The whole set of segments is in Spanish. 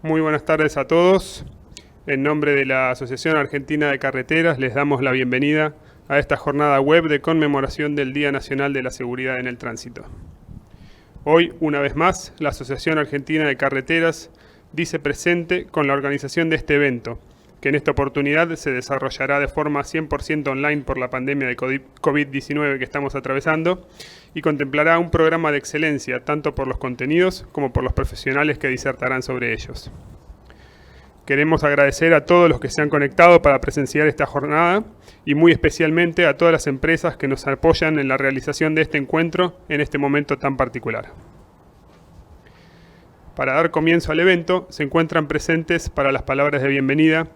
Muy buenas tardes a todos. En nombre de la Asociación Argentina de Carreteras les damos la bienvenida a esta jornada web de conmemoración del Día Nacional de la Seguridad en el Tránsito. Hoy, una vez más, la Asociación Argentina de Carreteras dice presente con la organización de este evento, que en esta oportunidad se desarrollará de forma 100% online por la pandemia de COVID-19 que estamos atravesando y contemplará un programa de excelencia tanto por los contenidos como por los profesionales que disertarán sobre ellos. Queremos agradecer a todos los que se han conectado para presenciar esta jornada y muy especialmente a todas las empresas que nos apoyan en la realización de este encuentro en este momento tan particular. Para dar comienzo al evento, se encuentran presentes para las palabras de bienvenida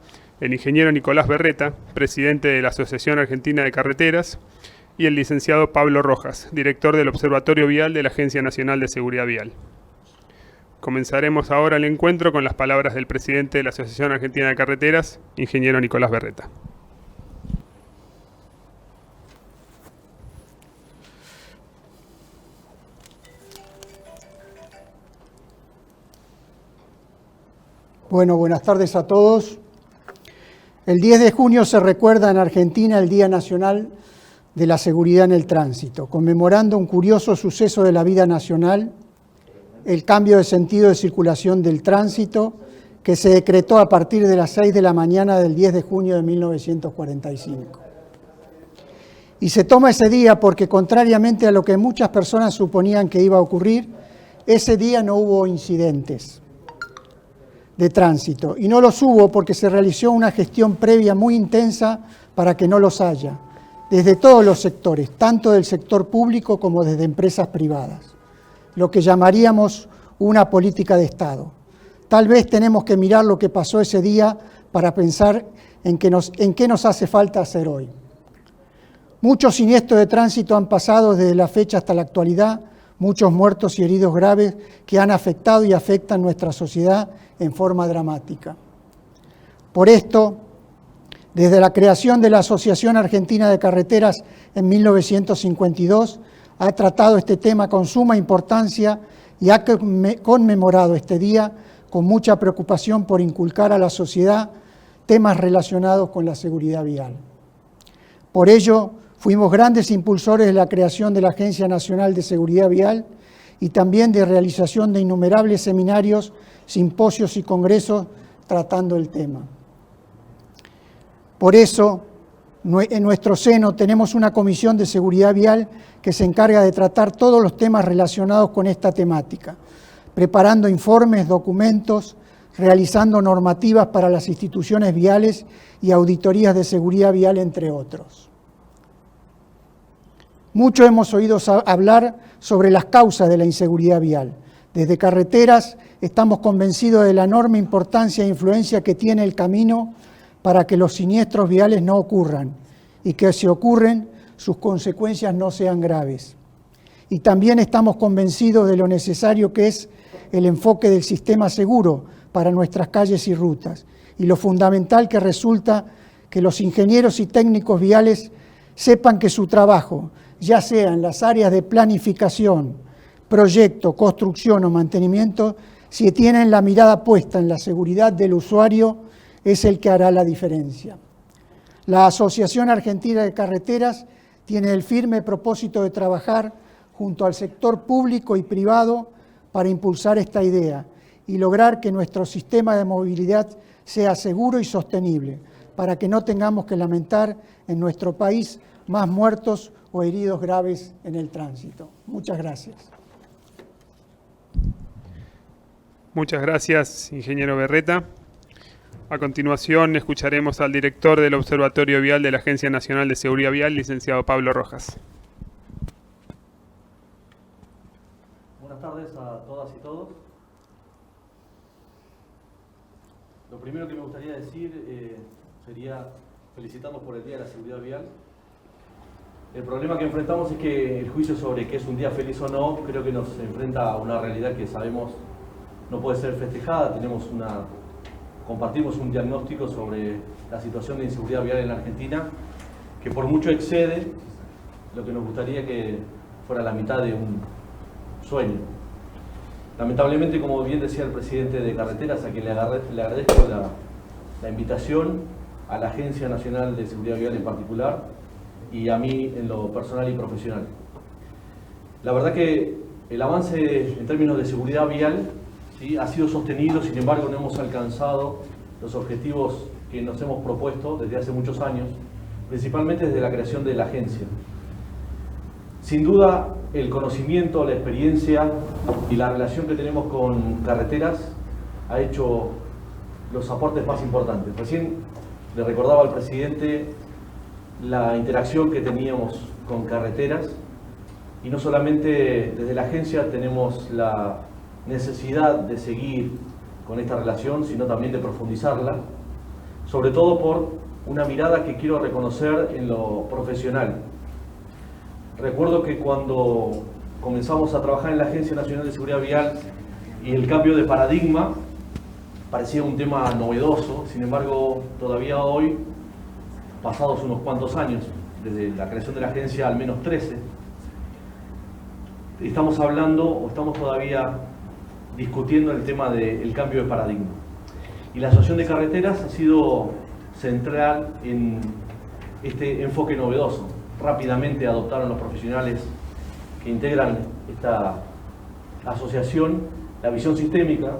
el ingeniero Nicolás Berreta, presidente de la Asociación Argentina de Carreteras, y el licenciado Pablo Rojas, director del Observatorio Vial de la Agencia Nacional de Seguridad Vial. Comenzaremos ahora el encuentro con las palabras del presidente de la Asociación Argentina de Carreteras, ingeniero Nicolás Berreta. Bueno, buenas tardes a todos. El 10 de junio se recuerda en Argentina el Día Nacional de la Seguridad en el Tránsito, conmemorando un curioso suceso de la vida nacional, el cambio de sentido de circulación del tránsito que se decretó a partir de las 6 de la mañana del 10 de junio de 1945. Y se toma ese día porque, contrariamente a lo que muchas personas suponían que iba a ocurrir, ese día no hubo incidentes de tránsito, y no los hubo porque se realizó una gestión previa muy intensa para que no los haya, desde todos los sectores, tanto del sector público como desde empresas privadas, lo que llamaríamos una política de Estado. Tal vez tenemos que mirar lo que pasó ese día para pensar en qué nos hace falta hacer hoy. Muchos siniestros de tránsito han pasado desde la fecha hasta la actualidad, muchos muertos y heridos graves que han afectado y afectan nuestra sociedad en forma dramática. Por esto, desde la creación de la Asociación Argentina de Carreteras en 1952, ha tratado este tema con suma importancia y ha conmemorado este día con mucha preocupación por inculcar a la sociedad temas relacionados con la seguridad vial. Por ello, fuimos grandes impulsores de la creación de la Agencia Nacional de Seguridad Vial y también de realización de innumerables seminarios, simposios y congresos tratando el tema. Por eso, en nuestro seno tenemos una comisión de seguridad vial que se encarga de tratar todos los temas relacionados con esta temática, preparando informes, documentos, realizando normativas para las instituciones viales y auditorías de seguridad vial, entre otros. Mucho hemos oído hablar sobre las causas de la inseguridad vial. Desde Carreteras estamos convencidos de la enorme importancia e influencia que tiene el camino para que los siniestros viales no ocurran y que si ocurren, sus consecuencias no sean graves. Y también estamos convencidos de lo necesario que es el enfoque del sistema seguro para nuestras calles y rutas y lo fundamental que resulta que los ingenieros y técnicos viales sepan que su trabajo, ya sea en las áreas de planificación, proyecto, construcción o mantenimiento, si tienen la mirada puesta en la seguridad del usuario, es el que hará la diferencia. La Asociación Argentina de Carreteras tiene el firme propósito de trabajar junto al sector público y privado para impulsar esta idea y lograr que nuestro sistema de movilidad sea seguro y sostenible, para que no tengamos que lamentar en nuestro país más muertos o heridos graves en el tránsito. Muchas gracias. Muchas gracias, ingeniero Berreta. A continuación, escucharemos al director del Observatorio Vial de la Agencia Nacional de Seguridad Vial, licenciado Pablo Rojas. Buenas tardes a todas y todos. Lo primero que me gustaría decir sería felicitarlos por el Día de la Seguridad Vial. El problema que enfrentamos es que el juicio sobre qué es un día feliz o no, creo que nos enfrenta a una realidad que sabemos no puede ser festejada. Compartimos un diagnóstico sobre la situación de inseguridad vial en la Argentina que por mucho excede lo que nos gustaría que fuera la mitad de un sueño. Lamentablemente, como bien decía el presidente de Carreteras, a quien le agradezco la invitación, a la Agencia Nacional de Seguridad Vial en particular, y a mí en lo personal y profesional. La verdad que el avance en términos de seguridad vial, ¿sí?, ha sido sostenido, sin embargo no hemos alcanzado los objetivos que nos hemos propuesto desde hace muchos años, principalmente desde la creación de la agencia. Sin duda, el conocimiento, la experiencia y la relación que tenemos con Carreteras ha hecho los aportes más importantes. Recién le recordaba al presidente la interacción que teníamos con Carreteras, y no solamente desde la agencia tenemos la necesidad de seguir con esta relación, sino también de profundizarla, sobre todo por una mirada que quiero reconocer en lo profesional. Recuerdo que cuando comenzamos a trabajar en la Agencia Nacional de Seguridad Vial y el cambio de paradigma parecía un tema novedoso, sin embargo todavía hoy, pasados unos cuantos años, desde la creación de la agencia al menos 13, estamos hablando o estamos todavía discutiendo el tema del cambio de paradigma. Y la Asociación de Carreteras ha sido central en este enfoque novedoso. Rápidamente adoptaron los profesionales que integran esta asociación la visión sistémica,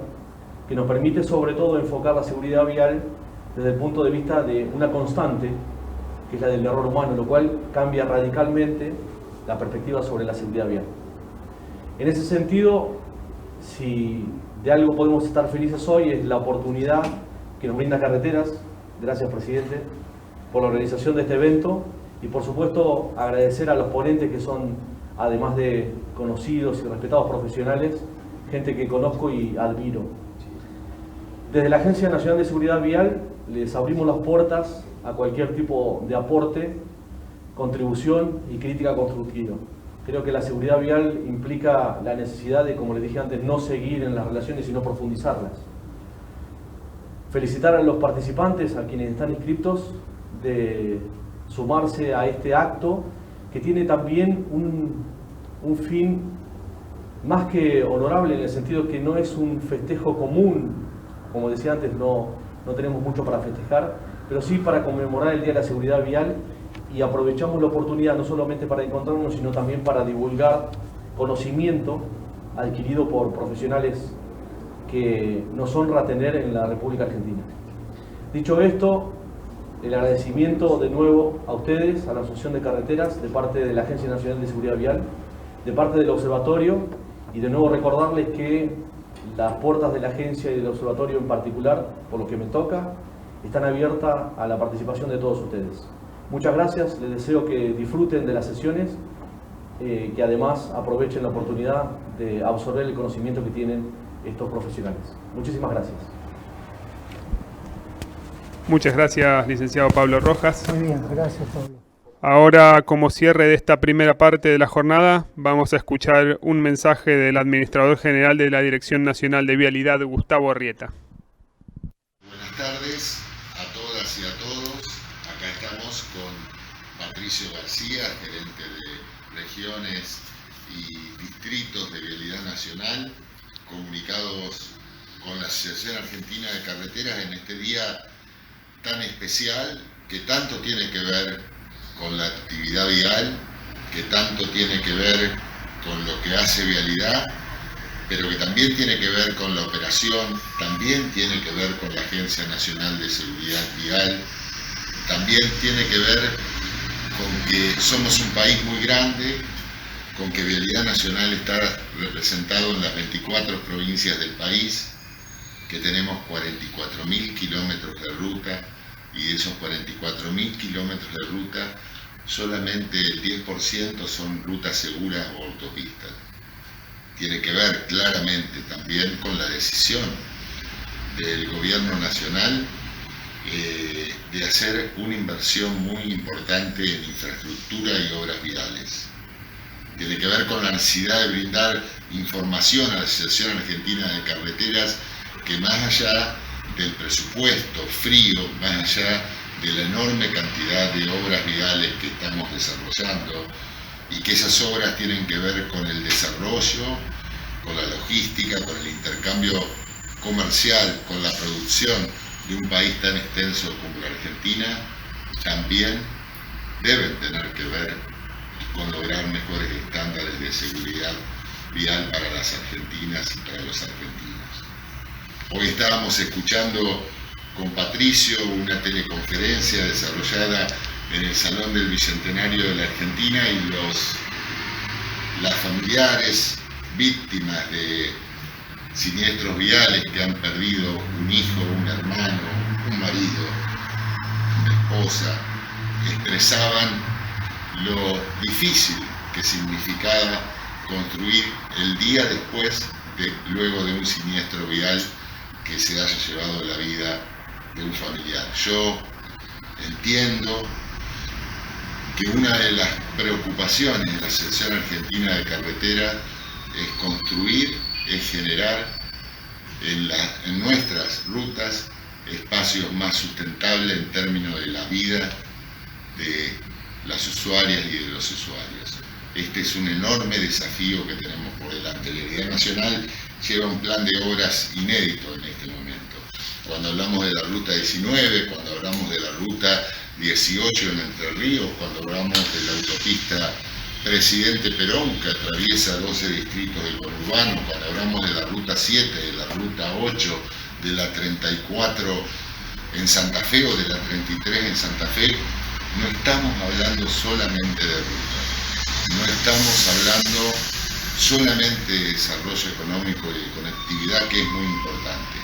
que nos permite sobre todo enfocar la seguridad vial desde el punto de vista de una constante, que es la del error humano, lo cual cambia radicalmente la perspectiva sobre la seguridad vial. En ese sentido, si de algo podemos estar felices hoy, es la oportunidad que nos brinda Carreteras. Gracias, presidente, por la organización de este evento, y por supuesto agradecer a los ponentes, que son, además de conocidos y respetados profesionales, gente que conozco y admiro. Desde la Agencia Nacional de Seguridad Vial les abrimos las puertas a cualquier tipo de aporte, contribución y crítica constructiva. Creo que la seguridad vial implica la necesidad de, como les dije antes, no seguir en las relaciones, sino profundizarlas. Felicitar a los participantes, a quienes están inscritos, de sumarse a este acto, que tiene también un fin más que honorable, en el sentido que no es un festejo común. Como decía antes, no tenemos mucho para festejar, pero sí para conmemorar el Día de la Seguridad Vial, y aprovechamos la oportunidad no solamente para encontrarnos, sino también para divulgar conocimiento adquirido por profesionales que nos honra tener en la República Argentina. Dicho esto, el agradecimiento de nuevo a ustedes, a la Asociación de Carreteras, de parte de la Agencia Nacional de Seguridad Vial, de parte del Observatorio, y de nuevo recordarles que las puertas de la agencia y del Observatorio en particular, por lo que me toca, están abiertas a la participación de todos ustedes. Muchas gracias, les deseo que disfruten de las sesiones, que además aprovechen la oportunidad de absorber el conocimiento que tienen estos profesionales. Muchísimas gracias. Muchas gracias, licenciado Pablo Rojas. Muy bien, gracias, Pablo. Ahora, como cierre de esta primera parte de la jornada, vamos a escuchar un mensaje del Administrador General de la Dirección Nacional de Vialidad, Gustavo Arrieta. Buenas tardes a todas y a todos. Acá estamos con Patricio García, gerente de regiones y distritos de Vialidad Nacional, comunicados con la Asociación Argentina de Carreteras en este día tan especial, que tanto tiene que ver con la actividad vial, que tanto tiene que ver con lo que hace vialidad, pero que también tiene que ver con la operación, también tiene que ver con la Agencia Nacional de Seguridad Vial, también tiene que ver con que somos un país muy grande, con que Vialidad Nacional está representado en las 24 provincias del país, que tenemos 44.000 kilómetros de ruta, y de esos 44.000 kilómetros de ruta, solamente el 10% son rutas seguras o autopistas. Tiene que ver claramente también con la decisión del Gobierno Nacional de hacer una inversión muy importante en infraestructura y obras viales. Tiene que ver con la necesidad de brindar información a la Asociación Argentina de Carreteras, que más allá del presupuesto frío, más allá de la enorme cantidad de obras viales que estamos desarrollando, y que esas obras tienen que ver con el desarrollo con la logística, con el intercambio comercial, con la producción de un país tan extenso como la Argentina, también deben tener que ver con lograr mejores estándares de seguridad vial para las argentinas y para los argentinos. Hoy estábamos escuchando con Patricio una teleconferencia desarrollada en el Salón del Bicentenario de la Argentina y las familiares víctimas de siniestros viales que han perdido un hijo, un hermano, un marido, una esposa, expresaban lo difícil que significaba construir el día después, luego de un siniestro vial que se haya llevado la vida de un familiar. Yo entiendo que una de las preocupaciones de la Asociación Argentina de Carretera es construir, es generar en nuestras rutas espacios más sustentables en términos de la vida de las usuarias y de los usuarios. Este es un enorme desafío que tenemos por delante. La Unidad Nacional lleva un plan de obras inédito en este momento. Cuando hablamos de la Ruta 19, cuando hablamos de la Ruta 18 en Entre Ríos, cuando hablamos de la autopista Presidente Perón, que atraviesa 12 distritos del conurbano, cuando hablamos de la Ruta 7, de la Ruta 8, de la 34 en Santa Fe o de la 33 en Santa Fe, no estamos hablando solamente de ruta, no estamos hablando solamente de desarrollo económico y de conectividad, que es muy importante.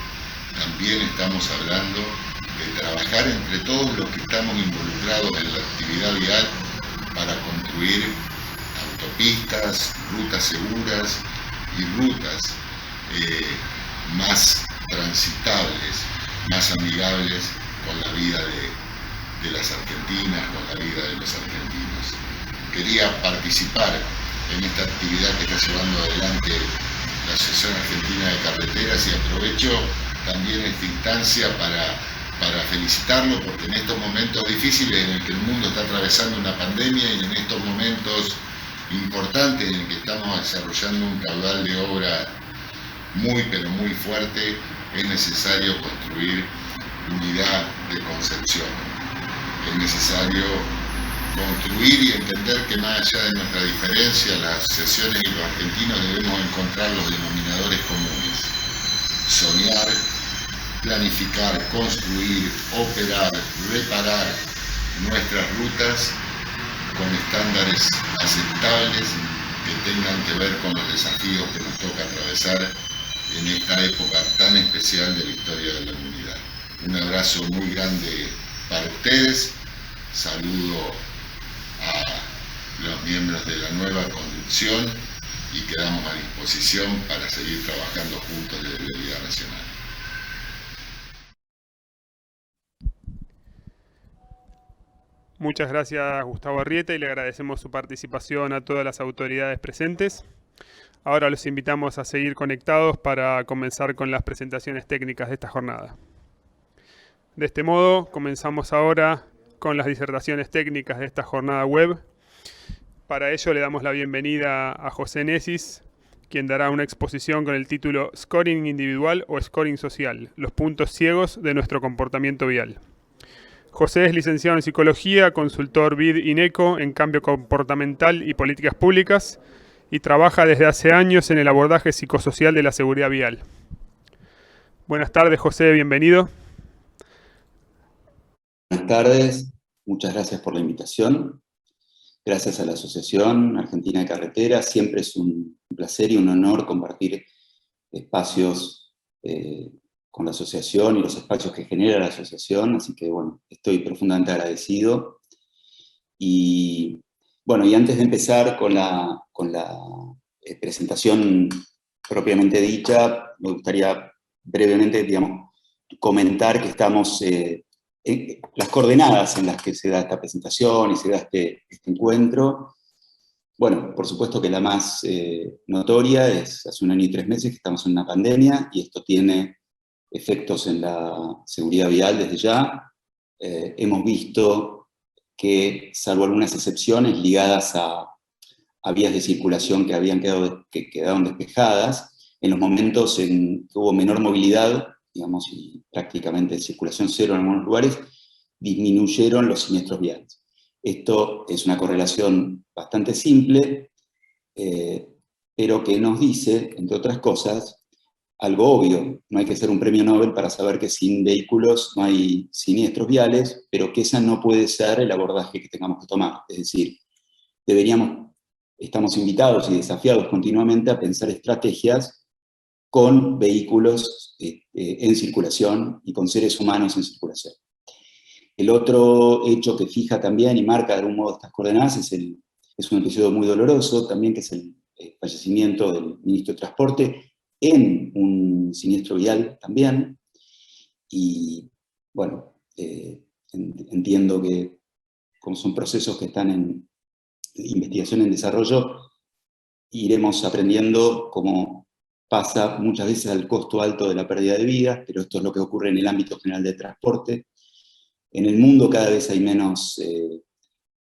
También estamos hablando de trabajar entre todos los que estamos involucrados en la actividad vial para construir autopistas, rutas seguras y rutas más transitables, más amigables con la vida de las argentinas, con la vida de los argentinos. Quería participar en esta actividad que está llevando adelante la Asociación Argentina de Carreteras y aprovecho también esta instancia para felicitarlo, porque en estos momentos difíciles en el que el mundo está atravesando una pandemia y en estos momentos importantes en el que estamos desarrollando un caudal de obra muy pero muy fuerte, es necesario construir unidad de concepción. Es necesario construir y entender que más allá de nuestra diferencia, las asociaciones y los argentinos debemos encontrar los denominadores comunes. Soñar, planificar, construir, operar, reparar nuestras rutas con estándares aceptables que tengan que ver con los desafíos que nos toca atravesar en esta época tan especial de la historia de la humanidad. Un abrazo muy grande para ustedes, saludo a los miembros de la nueva conducción y quedamos a disposición para seguir trabajando juntos desde la Unidad Nacional. Muchas gracias, Gustavo Arrieta, y le agradecemos su participación a todas las autoridades presentes. Ahora los invitamos a seguir conectados para comenzar con las presentaciones técnicas de esta jornada. De este modo, comenzamos ahora con las disertaciones técnicas de esta jornada web. Para ello le damos la bienvenida a José Nesis, quien dará una exposición con el título Scoring individual o Scoring social, los puntos ciegos de nuestro comportamiento vial. José es licenciado en Psicología, consultor BID-INECO en cambio comportamental y políticas públicas y trabaja desde hace años en el abordaje psicosocial de la seguridad vial. Buenas tardes, José, bienvenido. Buenas tardes, muchas gracias por la invitación. Gracias a la Asociación Argentina de Carreteras, siempre es un placer y un honor compartir espacios con la asociación y los espacios que genera la asociación, así que bueno, estoy profundamente agradecido. Y bueno, y antes de empezar con la presentación propiamente dicha, me gustaría brevemente, digamos, comentar que estamos en las coordenadas en las que se da esta presentación y se da este encuentro. Bueno, por supuesto que la más notoria es hace 1 año y 3 meses que estamos en una pandemia y esto tiene efectos en la seguridad vial desde ya. Hemos visto que, salvo algunas excepciones ligadas a vías de circulación que quedaron despejadas, en los momentos en que hubo menor movilidad, digamos, y prácticamente circulación cero en algunos lugares, disminuyeron los siniestros viales. Esto es una correlación bastante simple, pero que nos dice, entre otras cosas, algo obvio. No hay que ser un premio Nobel para saber que sin vehículos no hay siniestros viales, pero que ese no puede ser el abordaje que tengamos que tomar. Es decir, estamos invitados y desafiados continuamente a pensar estrategias con vehículos en circulación y con seres humanos en circulación. El otro hecho que fija también y marca de algún modo estas coordenadas es un episodio muy doloroso también, que es el fallecimiento del ministro de Transporte en un siniestro vial también. Y bueno, entiendo que como son procesos que están en investigación, en desarrollo, iremos aprendiendo cómo pasa muchas veces al costo alto de la pérdida de vidas, pero esto es lo que ocurre en el ámbito general del transporte. En el mundo cada vez hay menos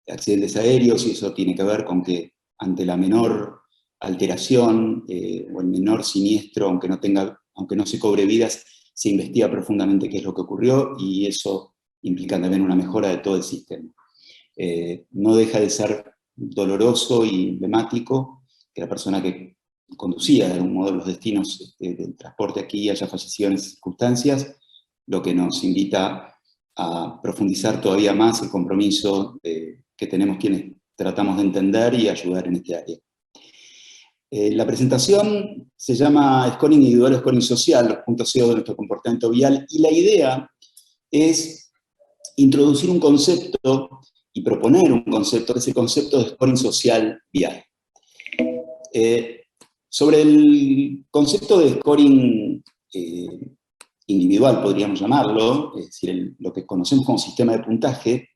accidentes aéreos, y eso tiene que ver con que ante la menor alteración o el menor siniestro, aunque no se cobre vidas, se investiga profundamente qué es lo que ocurrió, y eso implica también una mejora de todo el sistema. No deja de ser doloroso y emblemático que la persona que conducía de algún modo los destinos del transporte aquí haya fallecido en esas circunstancias, lo que nos invita a profundizar todavía más el compromiso que tenemos quienes tratamos de entender y ayudar en este área. La presentación se llama Scoring Individual, Scoring Social, los puntos ciegos de nuestro comportamiento vial, y la idea es introducir un concepto y proponer un concepto, que es el concepto de scoring social vial. Sobre el concepto de scoring individual, podríamos llamarlo, es decir, lo que conocemos como sistema de puntaje,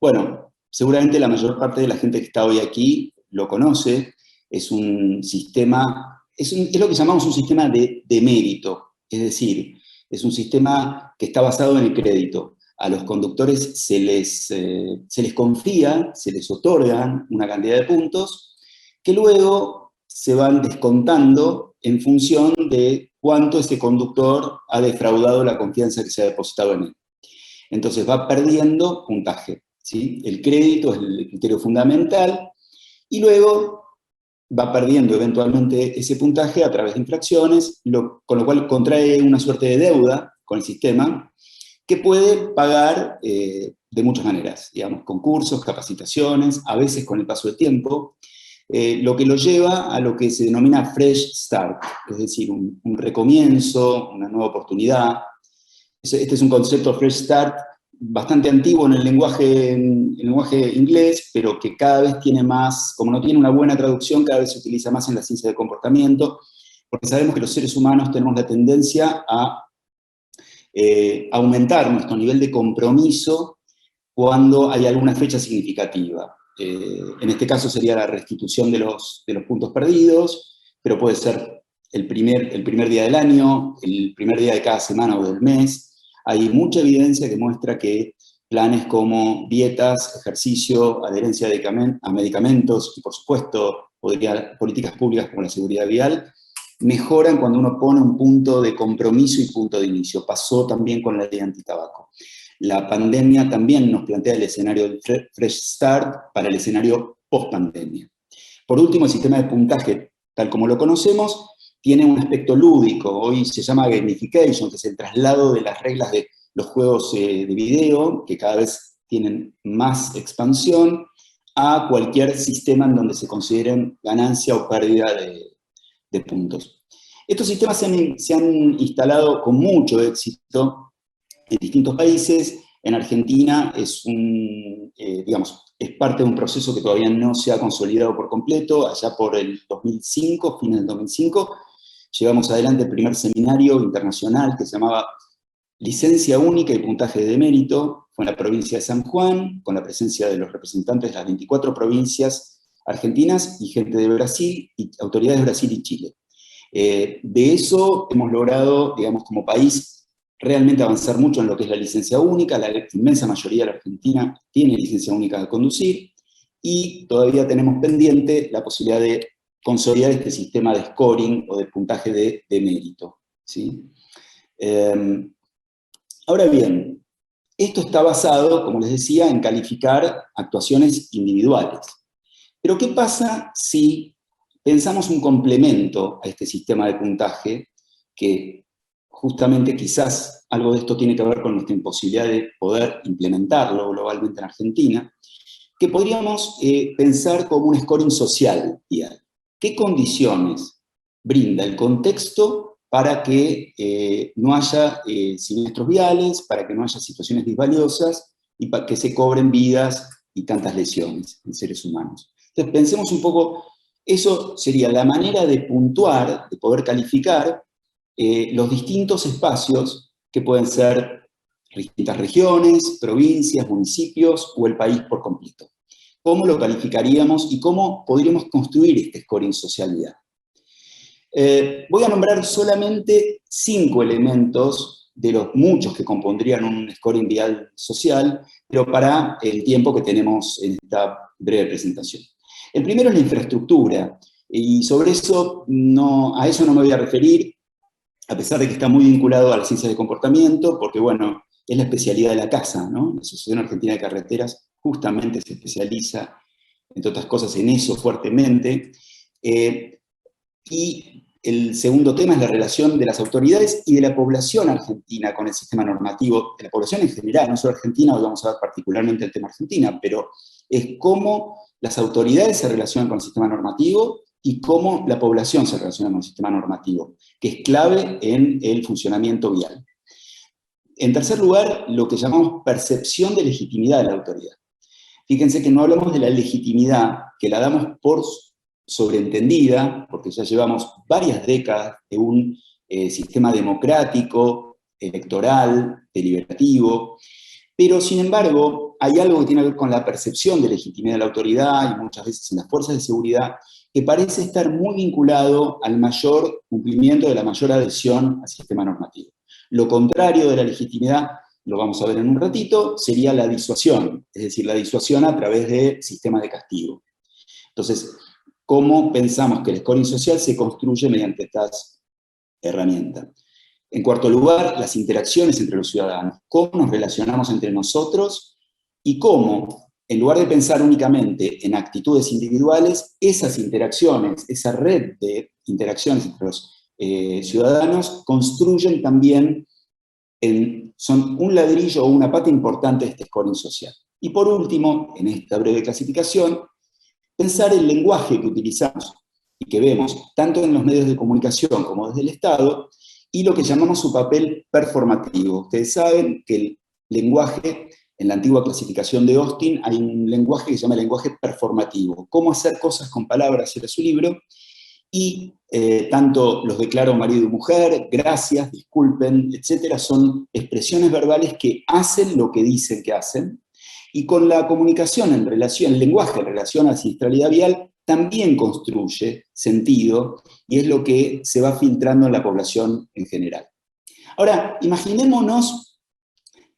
bueno, seguramente la mayor parte de la gente que está hoy aquí lo conoce. Es un sistema, es lo que llamamos un sistema de mérito, es decir, es un sistema que está basado en el crédito. A los conductores se les confía, se les otorgan una cantidad de puntos que luego se van descontando en función de cuánto ese conductor ha defraudado la confianza que se ha depositado en él. Entonces va perdiendo puntaje, ¿sí? El crédito es el criterio fundamental, y luego va perdiendo eventualmente ese puntaje a través de infracciones, con lo cual contrae una suerte de deuda con el sistema, que puede pagar de muchas maneras, digamos, concursos, capacitaciones, a veces con el paso del tiempo, lo que lo lleva a lo que se denomina fresh start, es decir, un recomienzo, una nueva oportunidad. Este es un concepto fresh start bastante antiguo en el lenguaje inglés, pero que cada vez tiene más, como no tiene una buena traducción, cada vez se utiliza más en la ciencia del comportamiento, porque sabemos que los seres humanos tenemos la tendencia a aumentar nuestro nivel de compromiso cuando hay alguna fecha significativa. En este caso sería la restitución de los puntos perdidos, pero puede ser el primer día del año, el primer día de cada semana o del mes. Hay mucha evidencia que muestra que planes como dietas, ejercicio, adherencia a medicamentos y, por supuesto, políticas públicas como la seguridad vial, mejoran cuando uno pone un punto de compromiso y punto de inicio. Pasó también con la ley antitabaco. La pandemia también nos plantea el escenario del fresh start para el escenario post-pandemia. Por último, el sistema de puntaje, tal como lo conocemos, tiene un aspecto lúdico. Hoy se llama gamification, que es el traslado de las reglas de los juegos de video, que cada vez tienen más expansión, a cualquier sistema en donde se consideren ganancia o pérdida de puntos. Estos sistemas se han instalado con mucho éxito en distintos países. En Argentina es parte de un proceso que todavía no se ha consolidado por completo. Allá por el 2005, fines del 2005, llevamos adelante el primer seminario internacional que se llamaba Licencia Única y Puntaje de Mérito. Fue en la provincia de San Juan, con la presencia de los representantes de las 24 provincias argentinas y gente de Brasil, y autoridades de Brasil y Chile. De eso hemos logrado, digamos, como país, realmente avanzar mucho en lo que es la licencia única. La inmensa mayoría de la Argentina tiene licencia única de conducir, y todavía tenemos pendiente la posibilidad de consolidar este sistema de scoring o de puntaje de mérito, ¿sí? Ahora bien, esto está basado, como les decía, en calificar actuaciones individuales. Pero ¿qué pasa si pensamos un complemento a este sistema de puntaje, que justamente quizás algo de esto tiene que ver con nuestra imposibilidad de poder implementarlo globalmente en Argentina, que podríamos pensar como un scoring social vial? ¿Qué condiciones brinda el contexto para que no haya siniestros viales, para que no haya situaciones disvaliosas y para que se cobren vidas y tantas lesiones en seres humanos? Entonces pensemos un poco, eso sería la manera de puntuar, de poder calificar los distintos espacios que pueden ser distintas regiones, provincias, municipios o el país por completo. ¿Cómo lo calificaríamos y cómo podríamos construir este scoring social vial? Voy a nombrar solamente 5 elementos de los muchos que compondrían un scoring vial social, pero para el tiempo que tenemos en esta breve presentación. El primero es la infraestructura, y sobre eso a eso no me voy a referir, a pesar de que está muy vinculado a las ciencias de comportamiento, porque bueno, es la especialidad de la casa, ¿no? La Asociación Argentina de Carreteras justamente se especializa, entre otras cosas, en eso fuertemente. Y el segundo tema es la relación de las autoridades y de la población argentina con el sistema normativo, de la población en general, no solo argentina, hoy vamos a ver particularmente el tema Argentina, pero es cómo las autoridades se relacionan con el sistema normativo y cómo la población se relaciona con el sistema normativo, que es clave en el funcionamiento vial. En tercer lugar, lo que llamamos percepción de legitimidad de la autoridad. Fíjense que no hablamos de la legitimidad, que la damos por sobreentendida, porque ya llevamos varias décadas de un sistema democrático, electoral, deliberativo, pero sin embargo hay algo que tiene que ver con la percepción de legitimidad de la autoridad y muchas veces en las fuerzas de seguridad, que parece estar muy vinculado al mayor cumplimiento, de la mayor adhesión al sistema normativo. Lo contrario de la legitimidad, lo vamos a ver en un ratito, sería la disuasión, es decir, la disuasión a través de sistemas de castigo. Entonces, ¿cómo pensamos que el scoring social se construye mediante estas herramientas? En cuarto lugar, las interacciones entre los ciudadanos. ¿Cómo nos relacionamos entre nosotros? Y cómo, en lugar de pensar únicamente en actitudes individuales, esas interacciones, esa red de interacciones entre los ciudadanos, construyen también, son un ladrillo o una pata importante de este scoring social. Y por último, en esta breve clasificación, pensar el lenguaje que utilizamos y que vemos tanto en los medios de comunicación como desde el Estado, y lo que llamamos su papel performativo. Ustedes saben que el lenguaje, en la antigua clasificación de Austin, hay un lenguaje que se llama lenguaje performativo. Cómo hacer cosas con palabras, era su libro, y tanto los declaro marido y mujer, gracias, disculpen, etcétera, son expresiones verbales que hacen lo que dicen que hacen, y con la comunicación en relación, el lenguaje en relación a la siniestralidad vial, también construye sentido, y es lo que se va filtrando en la población en general. Ahora, imaginémonos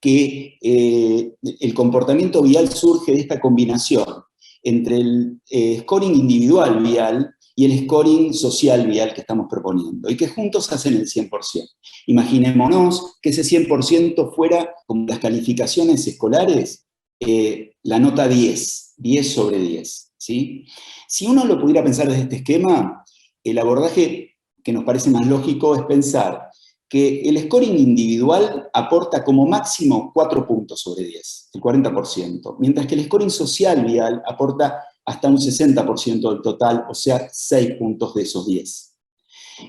que el comportamiento vial surge de esta combinación entre el scoring individual vial y el scoring social vial que estamos proponiendo, y que juntos hacen el 100%. Imaginémonos que ese 100% fuera, como las calificaciones escolares, la nota 10 sobre 10, ¿sí? Si uno lo pudiera pensar desde este esquema, el abordaje que nos parece más lógico es pensar que el scoring individual aporta como máximo 4 puntos sobre 10, el 40%, mientras que el scoring social vial aporta hasta un 60% del total, o sea, 6 puntos de esos 10.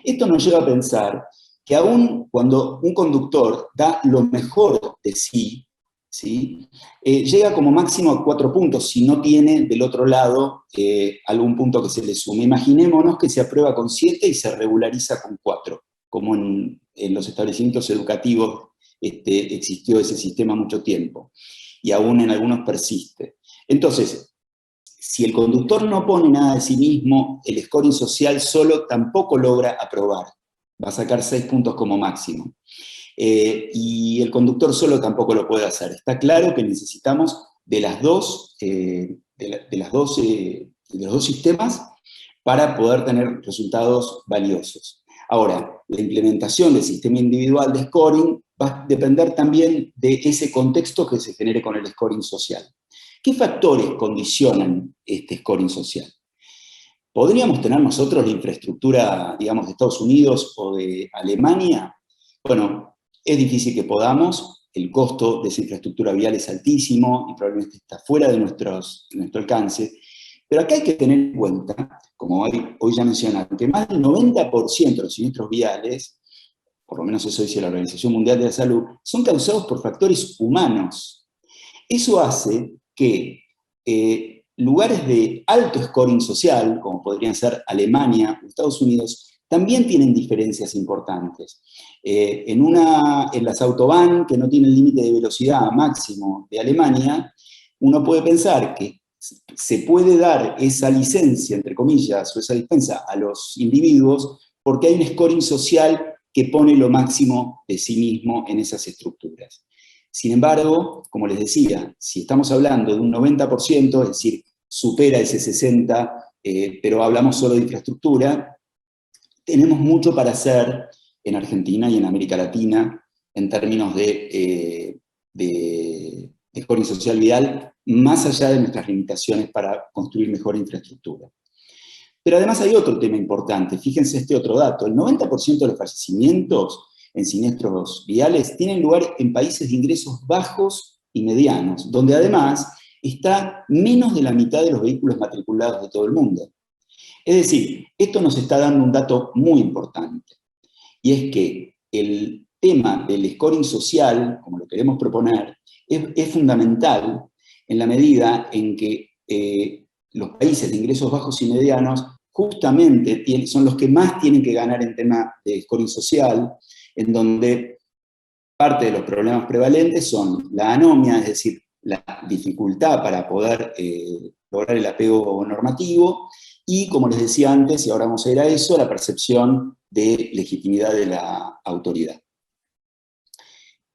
Esto nos lleva a pensar que aún cuando un conductor da lo mejor de sí, ¿sí? Llega como máximo a 4 puntos, si no tiene del otro lado algún punto que se le sume. Imaginémonos que se aprueba con 7 y se regulariza con 4, como en los establecimientos educativos existió ese sistema mucho tiempo, y aún en algunos persiste. Entonces, si el conductor no pone nada de sí mismo, el scoring social solo tampoco logra aprobar. Va a sacar 6 puntos como máximo. Y el conductor solo tampoco lo puede hacer. Está claro que necesitamos de los dos sistemas para poder tener resultados valiosos. Ahora, la implementación del sistema individual de scoring va a depender también de ese contexto que se genere con el scoring social. ¿Qué factores condicionan este scoring social? ¿Podríamos tener nosotros la infraestructura, digamos, de Estados Unidos o de Alemania? Bueno, es difícil que podamos, el costo de esa infraestructura vial es altísimo y probablemente está fuera de nuestro alcance, pero acá hay que tener en cuenta, como hoy ya mencionaron, que más del 90% de los siniestros viales, por lo menos eso dice la Organización Mundial de la Salud, son causados por factores humanos. Eso hace que lugares de alto scoring social, como podrían ser Alemania o Estados Unidos, también tienen diferencias importantes. En las autobahn que no tienen límite de velocidad máximo de Alemania, uno puede pensar que se puede dar esa licencia, entre comillas, o esa dispensa a los individuos porque hay un scoring social que pone lo máximo de sí mismo en esas estructuras. Sin embargo, como les decía, si estamos hablando de un 90%, es decir, supera ese 60%, pero hablamos solo de infraestructura, tenemos mucho para hacer en Argentina y en América Latina en términos de scoring social vial, más allá de nuestras limitaciones para construir mejor infraestructura. Pero además hay otro tema importante, fíjense este otro dato, el 90% de los fallecimientos en siniestros viales tienen lugar en países de ingresos bajos y medianos, donde además está menos de la mitad de los vehículos matriculados de todo el mundo. Es decir, esto nos está dando un dato muy importante, y es que el tema del scoring social, como lo queremos proponer, es fundamental en la medida en que los países de ingresos bajos y medianos justamente son los que más tienen que ganar en tema de scoring social, en donde parte de los problemas prevalentes son la anomia, es decir, la dificultad para poder lograr el apego normativo, y como les decía antes, y ahora vamos a ir a eso, la percepción de legitimidad de la autoridad.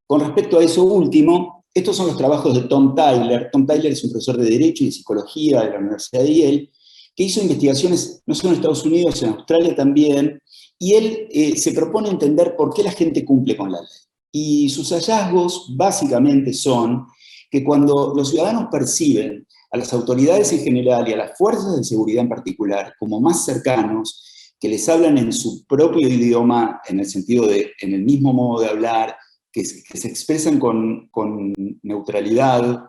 Con respecto a eso último, estos son los trabajos de Tom Tyler. Tom Tyler es un profesor de Derecho y de Psicología de la Universidad de Yale, que hizo investigaciones no solo en Estados Unidos, en Australia también, y él se propone entender por qué la gente cumple con la ley. Y sus hallazgos básicamente son que cuando los ciudadanos perciben a las autoridades en general y a las fuerzas de seguridad en particular como más cercanos, que les hablan en su propio idioma, en el sentido de, en el mismo modo de hablar, que se expresan con neutralidad,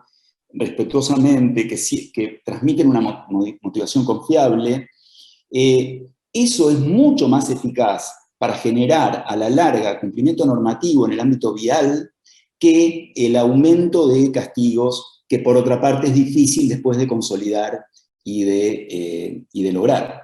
respetuosamente, que transmiten una motivación confiable, eso es mucho más eficaz para generar a la larga cumplimiento normativo en el ámbito vial que el aumento de castigos, que por otra parte es difícil después de consolidar y de lograr.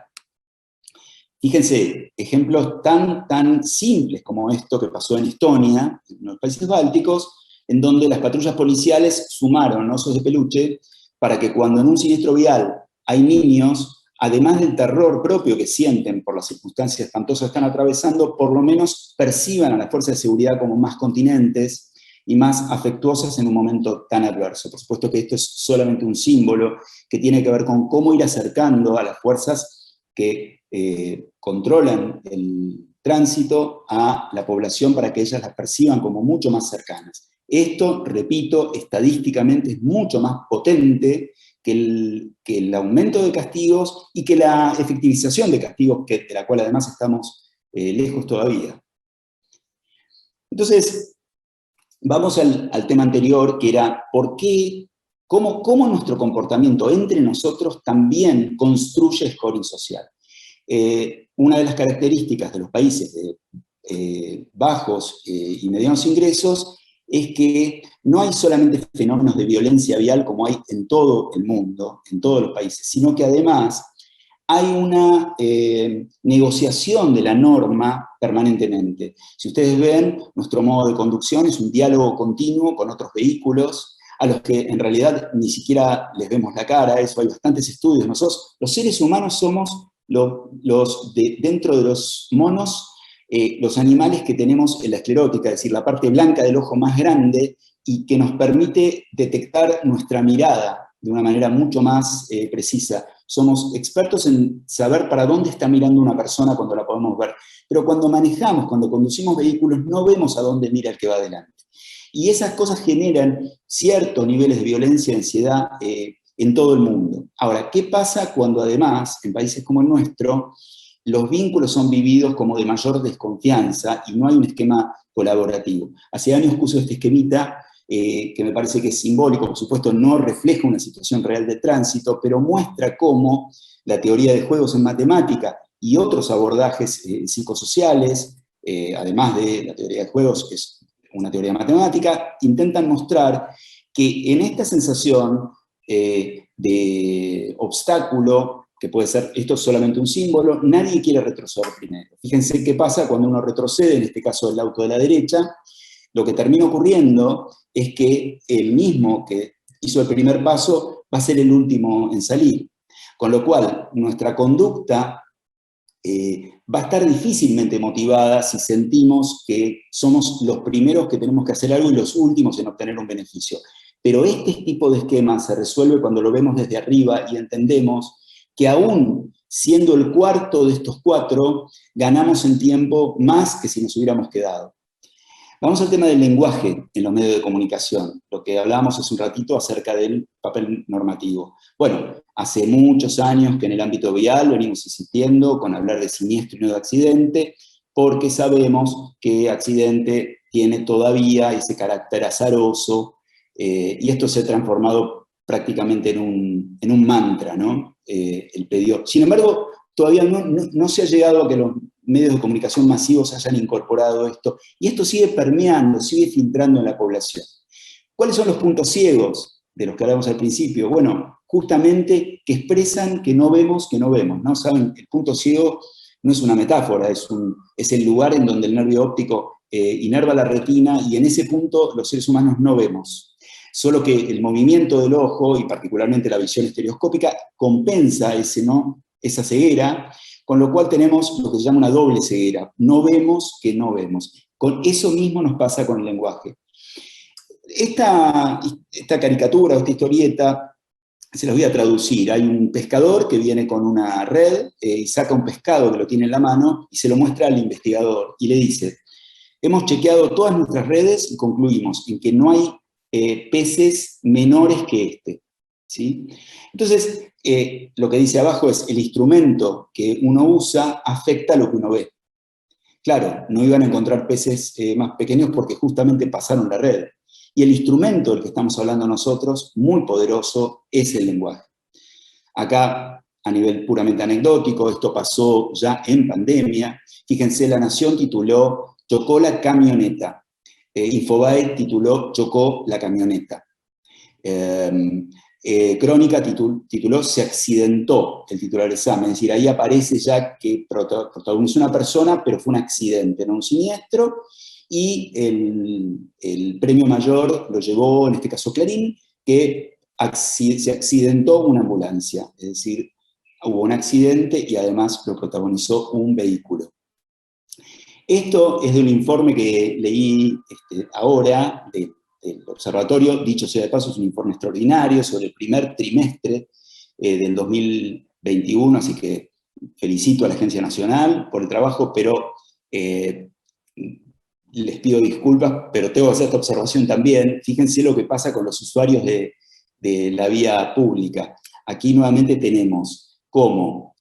Fíjense, ejemplos tan simples como esto que pasó en Estonia, en los países bálticos, en donde las patrullas policiales sumaron osos de peluche para que cuando en un siniestro vial hay niños, además del terror propio que sienten por las circunstancias espantosas que están atravesando, por lo menos perciban a las fuerzas de seguridad como más continentes y más afectuosas en un momento tan adverso. Por supuesto que esto es solamente un símbolo que tiene que ver con cómo ir acercando a las fuerzas que controlan el tránsito a la población para que ellas las perciban como mucho más cercanas. Esto, repito, estadísticamente es mucho más potente que el aumento de castigos y que la efectivización de castigos, de la cual además estamos lejos todavía. Entonces, vamos al tema anterior, que era ¿por qué, cómo nuestro comportamiento entre nosotros también construye scoring social? Una de las características de los países de bajos y medianos ingresos es que no hay solamente fenómenos de violencia vial como hay en todo el mundo, en todos los países, sino que además hay una negociación de la norma permanentemente. Si ustedes ven, nuestro modo de conducción es un diálogo continuo con otros vehículos, a los que en realidad ni siquiera les vemos la cara, eso hay bastantes estudios. Nosotros, los seres humanos, somos dentro de los monos, los animales que tenemos en la esclerótica, es decir, la parte blanca del ojo más grande y que nos permite detectar nuestra mirada de una manera mucho más precisa. somos expertos en saber para dónde está mirando una persona cuando la podemos ver, pero cuando manejamos, cuando conducimos vehículos, no vemos a dónde mira el que va adelante. Y esas cosas generan ciertos niveles de violencia y ansiedad en todo el mundo. Ahora, ¿qué pasa cuando además, en países como el nuestro, los vínculos son vividos como de mayor desconfianza y no hay un esquema colaborativo? Hace años que uso este esquemita, que me parece que es simbólico, por supuesto no refleja una situación real de tránsito, pero muestra cómo la teoría de juegos en matemática y otros abordajes psicosociales, además de la teoría de juegos, que es una teoría matemática, intentan mostrar que en esta sensación de obstáculo, que puede ser, esto es solamente un símbolo, nadie quiere retroceder primero. Fíjense qué pasa cuando uno retrocede, en este caso el auto de la derecha, lo que termina ocurriendo es que el mismo que hizo el primer paso va a ser el último en salir. Con lo cual, nuestra conducta va a estar difícilmente motivada si sentimos que somos los primeros que tenemos que hacer algo y los últimos en obtener un beneficio. Pero este tipo de esquema se resuelve cuando lo vemos desde arriba y entendemos que aún siendo el cuarto de estos cuatro, ganamos en tiempo más que si nos hubiéramos quedado. Vamos al tema del lenguaje en los medios de comunicación, lo que hablábamos hace un ratito acerca del papel normativo. Bueno, hace muchos años que en el ámbito vial venimos insistiendo con hablar de siniestro y no de accidente, porque sabemos que accidente tiene todavía ese carácter azaroso, y esto se ha transformado prácticamente en un mantra, ¿no? El pedido. Sin embargo, todavía no se ha llegado a que los medios de comunicación masivos hayan incorporado esto, y esto sigue permeando, sigue filtrando en la población. ¿Cuáles son los puntos ciegos de los que hablamos al principio? Bueno, justamente que expresan que no vemos, ¿no? Saben, el punto ciego no es una metáfora, es el lugar en donde el nervio óptico inerva la retina, y en ese punto los seres humanos no vemos. Solo que el movimiento del ojo, y particularmente la visión estereoscópica, compensa esa ceguera, con lo cual tenemos lo que se llama una doble ceguera. No vemos que no vemos. Con eso mismo nos pasa con el lenguaje. Esta caricatura, esta historieta, se las voy a traducir. Hay un pescador que viene con una red y saca un pescado que lo tiene en la mano y se lo muestra al investigador y le dice: hemos chequeado todas nuestras redes y concluimos en que no hay peces menores que este. ¿Sí? Entonces, lo que dice abajo es: el instrumento que uno usa afecta lo que uno ve. Claro, no iban a encontrar peces más pequeños porque justamente pasaron la red. Y el instrumento del que estamos hablando nosotros, muy poderoso, es el lenguaje. Acá, a nivel puramente anecdótico, esto pasó ya en pandemia. Fíjense, La Nación tituló "Chocó la camioneta". Infobae tituló "Chocó la camioneta". Crónica tituló "Se accidentó", el titular del examen. Es decir, ahí aparece ya que protagonizó una persona, pero fue un accidente, no un siniestro. Y el premio mayor lo llevó, en este caso, Clarín, que se accidentó una ambulancia. Es decir, hubo un accidente y además lo protagonizó un vehículo. Esto es de un informe que leí ahora del observatorio. Dicho sea de paso, es un informe extraordinario sobre el primer trimestre del 2021, así que felicito a la Agencia Nacional por el trabajo, pero les pido disculpas, pero tengo que hacer esta observación también. Fíjense lo que pasa con los usuarios de la vía pública. Aquí nuevamente tenemos cómo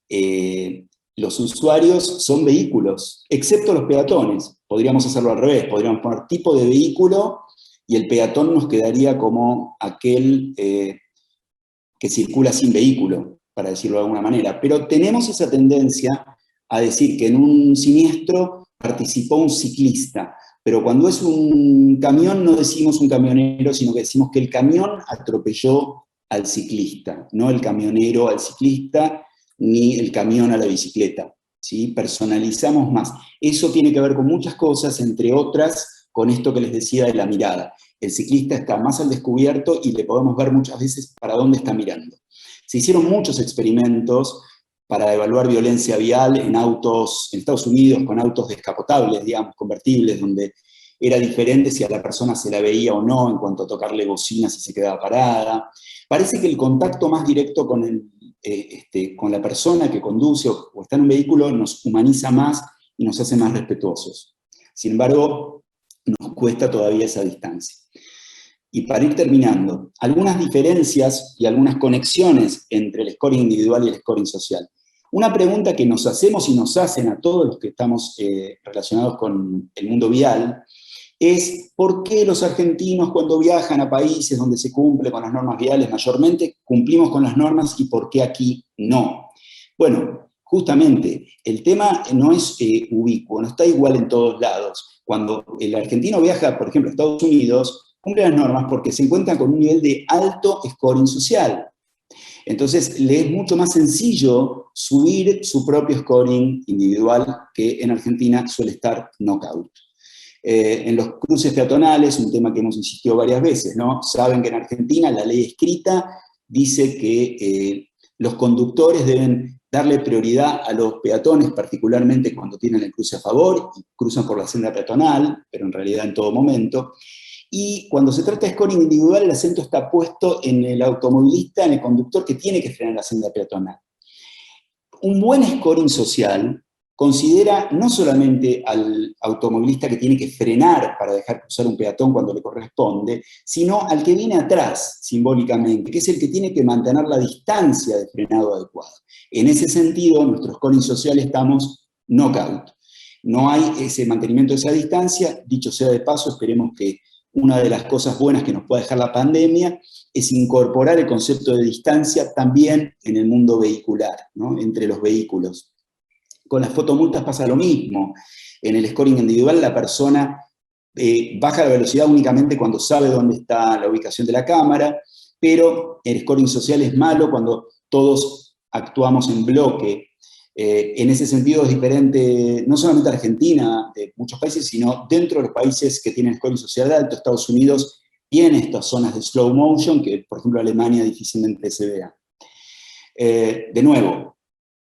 los usuarios son vehículos, excepto los peatones. Podríamos hacerlo al revés, podríamos poner tipo de vehículo y el peatón nos quedaría como aquel que circula sin vehículo, para decirlo de alguna manera. Pero tenemos esa tendencia a decir que en un siniestro participó un ciclista, pero cuando es un camión no decimos un camionero, sino que decimos que el camión atropelló al ciclista, no el camionero al ciclista, ni el camión a la bicicleta, ¿sí? Personalizamos más. Eso tiene que ver con muchas cosas, entre otras, con esto que les decía de la mirada. El ciclista está más al descubierto y le podemos ver muchas veces para dónde está mirando. Se hicieron muchos experimentos para evaluar violencia vial en autos, en Estados Unidos, con autos descapotables, digamos, convertibles, donde era diferente si a la persona se la veía o no en cuanto a tocarle bocina si se quedaba parada. Parece que el contacto más directo con con la persona que conduce o está en un vehículo nos humaniza más y nos hace más respetuosos. Sin embargo, nos cuesta todavía esa distancia. Y para ir terminando, algunas diferencias y algunas conexiones entre el scoring individual y el scoring social. Una pregunta que nos hacemos y nos hacen a todos los que estamos relacionados con el mundo vial es ¿por qué los argentinos cuando viajan a países donde se cumple con las normas viales mayormente cumplimos con las normas y por qué aquí no? Bueno, justamente el tema no es ubicuo, no está igual en todos lados. Cuando el argentino viaja, por ejemplo, a Estados Unidos, cumple las normas porque se encuentra con un nivel de alto scoring social. Entonces, le es mucho más sencillo subir su propio scoring individual, que en Argentina suele estar knockout. En los cruces peatonales, un tema que hemos insistido varias veces, ¿no? Saben que en Argentina la ley escrita dice que los conductores deben darle prioridad a los peatones, particularmente cuando tienen el cruce a favor y cruzan por la senda peatonal, pero en realidad en todo momento. Y cuando se trata de scoring individual, el acento está puesto en el automovilista, en el conductor que tiene que frenar la senda peatonal. Un buen scoring social considera no solamente al automovilista que tiene que frenar para dejar cruzar un peatón cuando le corresponde, sino al que viene atrás, simbólicamente, que es el que tiene que mantener la distancia de frenado adecuado. En ese sentido, en nuestro scoring social estamos knockout. No hay ese mantenimiento de esa distancia. Dicho sea de paso, esperemos que una de las cosas buenas que nos puede dejar la pandemia es incorporar el concepto de distancia también en el mundo vehicular, ¿no? Entre los vehículos. Con las fotomultas pasa lo mismo. En el scoring individual la persona baja la velocidad únicamente cuando sabe dónde está la ubicación de la cámara, pero el scoring social es malo cuando todos actuamos en bloque. En ese sentido es diferente, no solamente Argentina, de muchos países, sino dentro de los países que tienen scoring social alto. Estados Unidos tiene estas zonas de slow motion, que por ejemplo Alemania difícilmente se vea. De nuevo,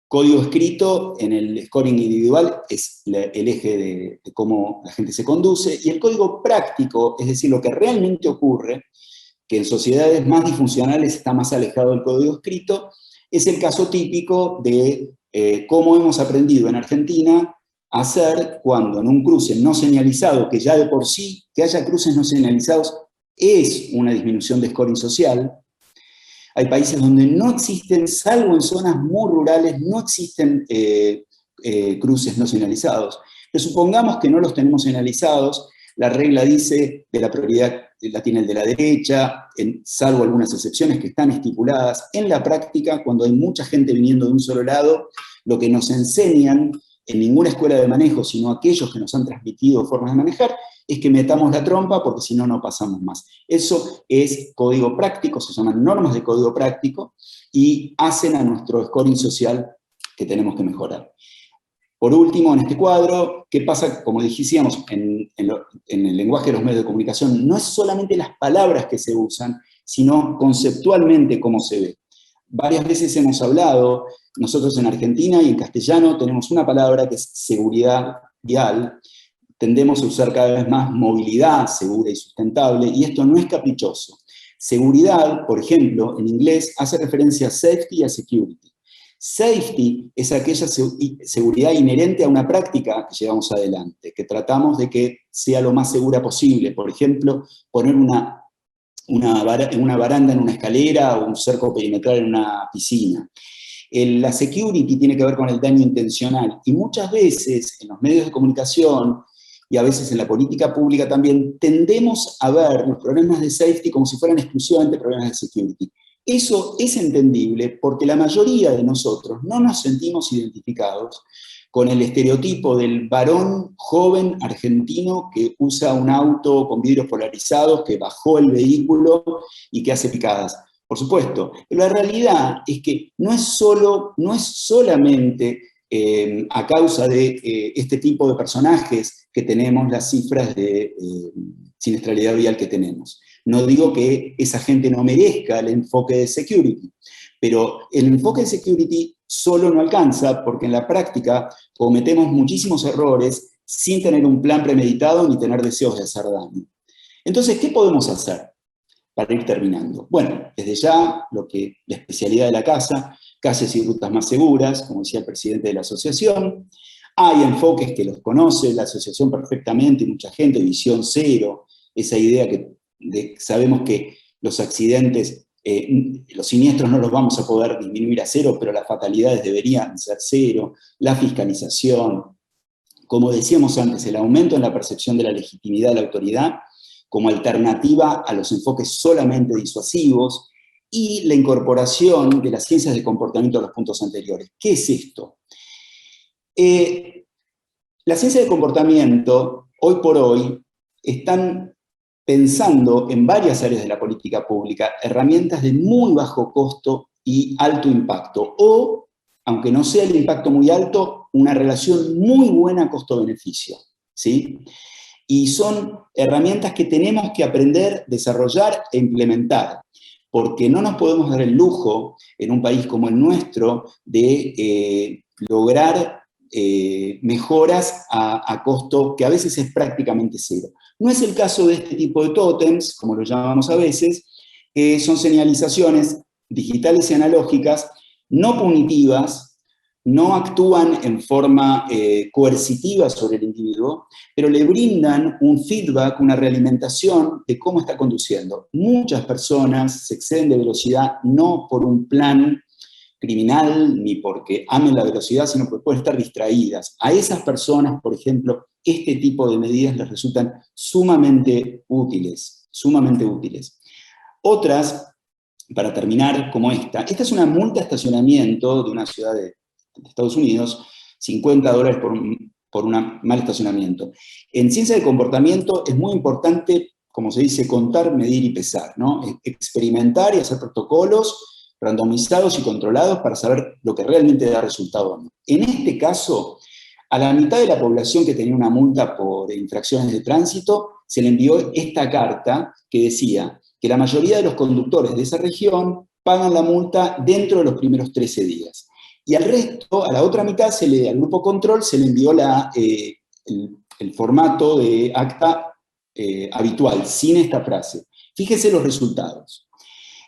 código escrito en el scoring individual es el eje de cómo la gente se conduce, y el código práctico, es decir, lo que realmente ocurre, que en sociedades más disfuncionales está más alejado del código escrito, es el caso típico de cómo hemos aprendido en Argentina a hacer cuando en un cruce no señalizado, que ya de por sí que haya cruces no señalizados es una disminución de scoring social. Hay países donde no existen, salvo en zonas muy rurales, no existen cruces no señalizados. Pero supongamos que no los tenemos señalizados, la regla dice de la prioridad la tiene el de la derecha, salvo algunas excepciones que están estipuladas. En la práctica, cuando hay mucha gente viniendo de un solo lado, lo que nos enseñan en ninguna escuela de manejo, sino aquellos que nos han transmitido formas de manejar, es que metamos la trompa porque si no, no pasamos más. Eso es código práctico, se llaman normas de código práctico, y hacen a nuestro scoring social que tenemos que mejorar. Por último, en este cuadro, ¿qué pasa? Como dijimos, en el lenguaje de los medios de comunicación, no es solamente las palabras que se usan, sino conceptualmente cómo se ve. Varias veces hemos hablado, nosotros en Argentina y en castellano tenemos una palabra que es seguridad vial, tendemos a usar cada vez más movilidad segura y sustentable, y esto no es caprichoso. Seguridad, por ejemplo, en inglés hace referencia a safety y a security. Safety es aquella seguridad inherente a una práctica que llevamos adelante, que tratamos de que sea lo más segura posible. Por ejemplo, poner una baranda en una escalera o un cerco perimetral en una piscina. La security tiene que ver con el daño intencional, y muchas veces en los medios de comunicación y a veces en la política pública también tendemos a ver los problemas de safety como si fueran exclusivamente problemas de security. Eso es entendible porque la mayoría de nosotros no nos sentimos identificados con el estereotipo del varón joven argentino que usa un auto con vidrios polarizados, que bajó el vehículo y que hace picadas. Por supuesto, pero la realidad es que no es solamente a causa de este tipo de personajes que tenemos las cifras de siniestralidad vial que tenemos. No digo que esa gente no merezca el enfoque de security, pero el enfoque de security solo no alcanza porque en la práctica cometemos muchísimos errores sin tener un plan premeditado ni tener deseos de hacer daño. Entonces, ¿qué podemos hacer para ir terminando? Bueno, desde ya, la especialidad de la casa, calles y rutas más seguras, como decía el presidente de la asociación. Hay enfoques que los conoce la asociación perfectamente, mucha gente, visión cero, esa idea que sabemos que los accidentes, los siniestros no los vamos a poder disminuir a cero, pero las fatalidades deberían ser cero, la fiscalización, como decíamos antes, el aumento en la percepción de la legitimidad de la autoridad como alternativa a los enfoques solamente disuasivos, y la incorporación de las ciencias de comportamiento a los puntos anteriores. ¿Qué es esto? Las ciencias de comportamiento, hoy por hoy, están pensando en varias áreas de la política pública herramientas de muy bajo costo y alto impacto, o, aunque no sea el impacto muy alto, una relación muy buena costo-beneficio, ¿sí? Y son herramientas que tenemos que aprender, desarrollar e implementar, porque no nos podemos dar el lujo, en un país como el nuestro, de lograr mejoras a costo que a veces es prácticamente cero. No es el caso de este tipo de tótems, como lo llamamos a veces, que son señalizaciones digitales y analógicas, no punitivas, no actúan en forma coercitiva sobre el individuo, pero le brindan un feedback, una realimentación de cómo está conduciendo. Muchas personas se exceden de velocidad no por un plan criminal ni porque amen la velocidad, sino porque pueden estar distraídas. A esas personas, por ejemplo, este tipo de medidas les resultan sumamente útiles, sumamente útiles. Otras, para terminar, como esta es una multa de estacionamiento de una ciudad de Estados Unidos, $50 por un mal estacionamiento. En ciencia de comportamiento es muy importante, como se dice, contar, medir y pesar, ¿no? Experimentar y hacer protocolos randomizados y controlados para saber lo que realmente da resultado o no. En este caso, a la mitad de la población que tenía una multa por infracciones de tránsito, se le envió esta carta que decía que la mayoría de los conductores de esa región pagan la multa dentro de los primeros 13 días. Y al resto, a la otra mitad, al grupo control se le envió el formato de acta habitual, sin esta frase. Fíjese los resultados.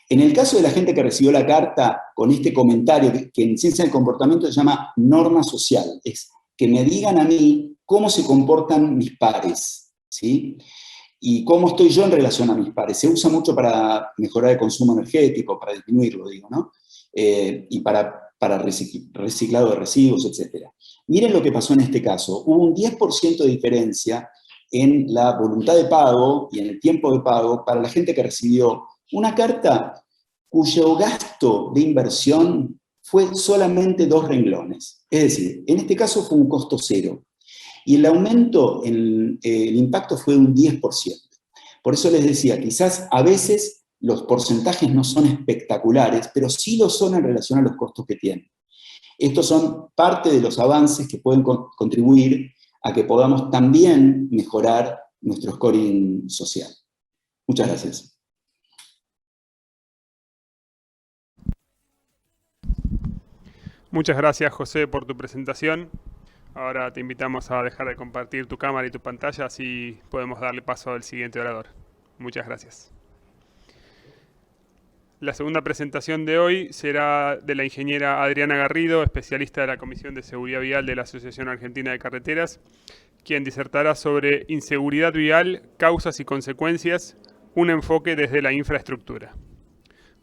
En el caso de la gente que recibió la carta con este comentario, que en ciencia del comportamiento se llama norma social, es que me digan a mí cómo se comportan mis pares, ¿sí? Y cómo estoy yo en relación a mis pares. Se usa mucho para mejorar el consumo energético, para disminuirlo, digo, ¿no? Y para reciclado de residuos, etc. Miren lo que pasó en este caso. Hubo un 10% de diferencia en la voluntad de pago y en el tiempo de pago para la gente que recibió una carta cuyo gasto de inversión fue solamente 2 renglones. Es decir, en este caso fue un costo cero. Y el aumento, el impacto fue de un 10%. Por eso les decía, quizás a veces los porcentajes no son espectaculares, pero sí lo son en relación a los costos que tienen. Estos son parte de los avances que pueden contribuir a que podamos también mejorar nuestro scoring social. Muchas gracias. Muchas gracias, José, por tu presentación. Ahora te invitamos a dejar de compartir tu cámara y tu pantalla, así podemos darle paso al siguiente orador. Muchas gracias. La segunda presentación de hoy será de la ingeniera Adriana Garrido, especialista de la Comisión de Seguridad Vial de la Asociación Argentina de Carreteras, quien disertará sobre inseguridad vial, causas y consecuencias, un enfoque desde la infraestructura.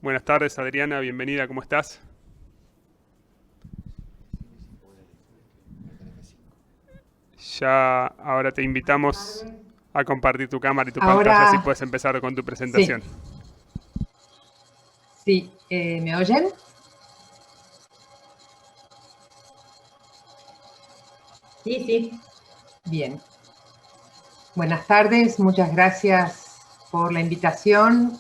Buenas tardes, Adriana, bienvenida, ¿cómo estás? Ya ahora te invitamos a compartir tu cámara y tu pantalla, así puedes empezar con tu presentación. Sí, ¿me oyen? Sí, sí. Bien. Buenas tardes, muchas gracias por la invitación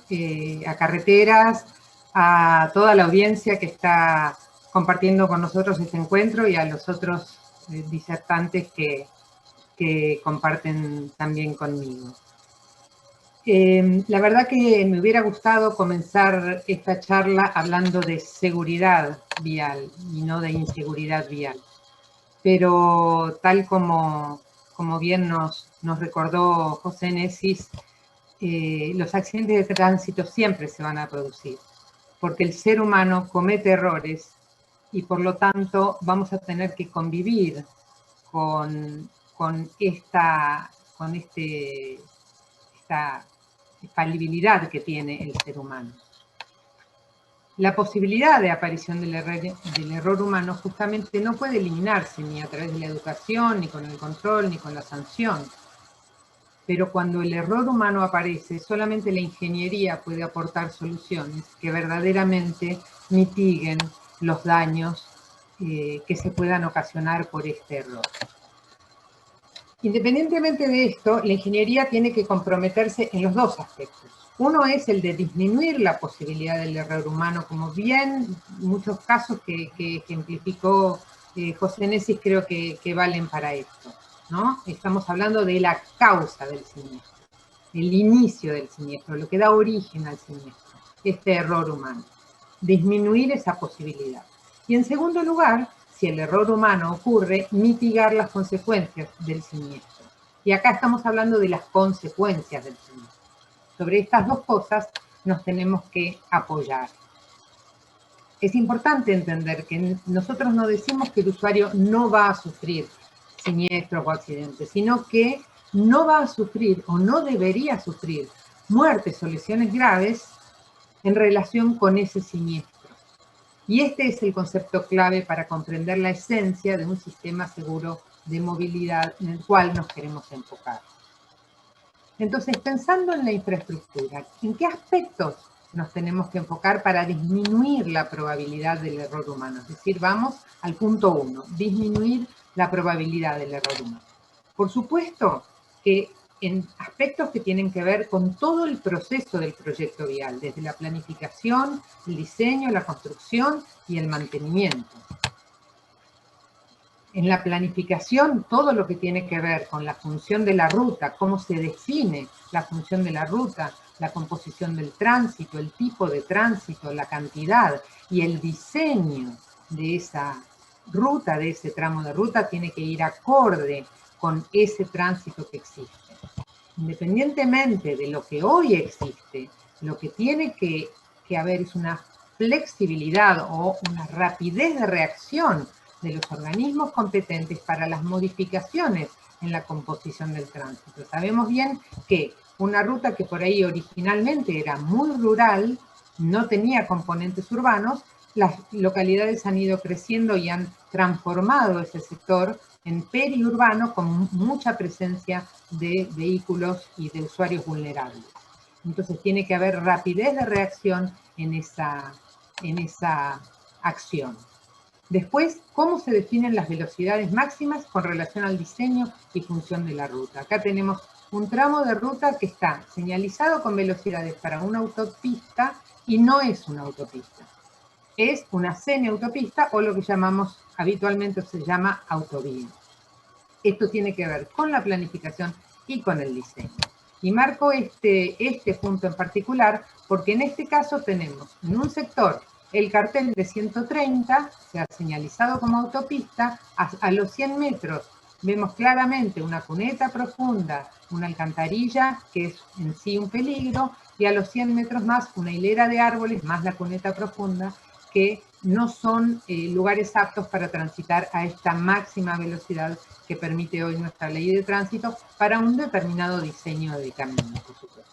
a Carreteras, a toda la audiencia que está compartiendo con nosotros este encuentro y a los otros disertantes que comparten también conmigo. La verdad que me hubiera gustado comenzar esta charla hablando de seguridad vial y no de inseguridad vial. Pero tal como bien nos recordó José Nesis, los accidentes de tránsito siempre se van a producir, porque el ser humano comete errores y por lo tanto vamos a tener que convivir con esta falibilidad que tiene el ser humano. La posibilidad de aparición del error humano justamente no puede eliminarse ni a través de la educación, ni con el control, ni con la sanción. Pero cuando el error humano aparece, solamente la ingeniería puede aportar soluciones que verdaderamente mitiguen los daños que se puedan ocasionar por este error. Independientemente de esto, la ingeniería tiene que comprometerse en los dos aspectos. Uno es el de disminuir la posibilidad del error humano, como bien muchos casos que ejemplificó José Nesis creo que valen para esto, ¿no? Estamos hablando de la causa del siniestro, el inicio del siniestro, lo que da origen al siniestro, este error humano. Disminuir esa posibilidad. Y en segundo lugar, si el error humano ocurre, mitigar las consecuencias del siniestro. Y acá estamos hablando de las consecuencias del siniestro. Sobre estas dos cosas nos tenemos que apoyar. Es importante entender que nosotros no decimos que el usuario no va a sufrir siniestros o accidentes, sino que no va a sufrir o no debería sufrir muertes o lesiones graves en relación con ese siniestro. Y este es el concepto clave para comprender la esencia de un sistema seguro de movilidad en el cual nos queremos enfocar. Entonces, pensando en la infraestructura, ¿en qué aspectos nos tenemos que enfocar para disminuir la probabilidad del error humano? Es decir, vamos al punto 1, disminuir la probabilidad del error humano. Por supuesto que en aspectos que tienen que ver con todo el proceso del proyecto vial, desde la planificación, el diseño, la construcción y el mantenimiento. En la planificación, todo lo que tiene que ver con la función de la ruta, cómo se define la función de la ruta, la composición del tránsito, el tipo de tránsito, la cantidad y el diseño de esa ruta, de ese tramo de ruta, tiene que ir acorde con ese tránsito que existe. Independientemente de lo que hoy existe, lo que tiene que haber es una flexibilidad o una rapidez de reacción de los organismos competentes para las modificaciones en la composición del tránsito. Sabemos bien que una ruta que por ahí originalmente era muy rural, no tenía componentes urbanos, las localidades han ido creciendo y han transformado ese sector en periurbano con mucha presencia de vehículos y de usuarios vulnerables. Entonces tiene que haber rapidez de reacción en esa acción. Después, ¿cómo se definen las velocidades máximas con relación al diseño y función de la ruta? Acá tenemos un tramo de ruta que está señalizado con velocidades para una autopista y no es una autopista. Es una semiautopista o lo que llamamos, habitualmente se llama autovía. Esto tiene que ver con la planificación y con el diseño. Y marco este punto en particular porque en este caso tenemos en un sector el cartel de 130, se ha señalizado como autopista, a los 100 metros vemos claramente una cuneta profunda, una alcantarilla que es en sí un peligro, y a los 100 metros más una hilera de árboles más la cuneta profunda que no son lugares aptos para transitar a esta máxima velocidad que permite hoy nuestra ley de tránsito para un determinado diseño de camino, por supuesto.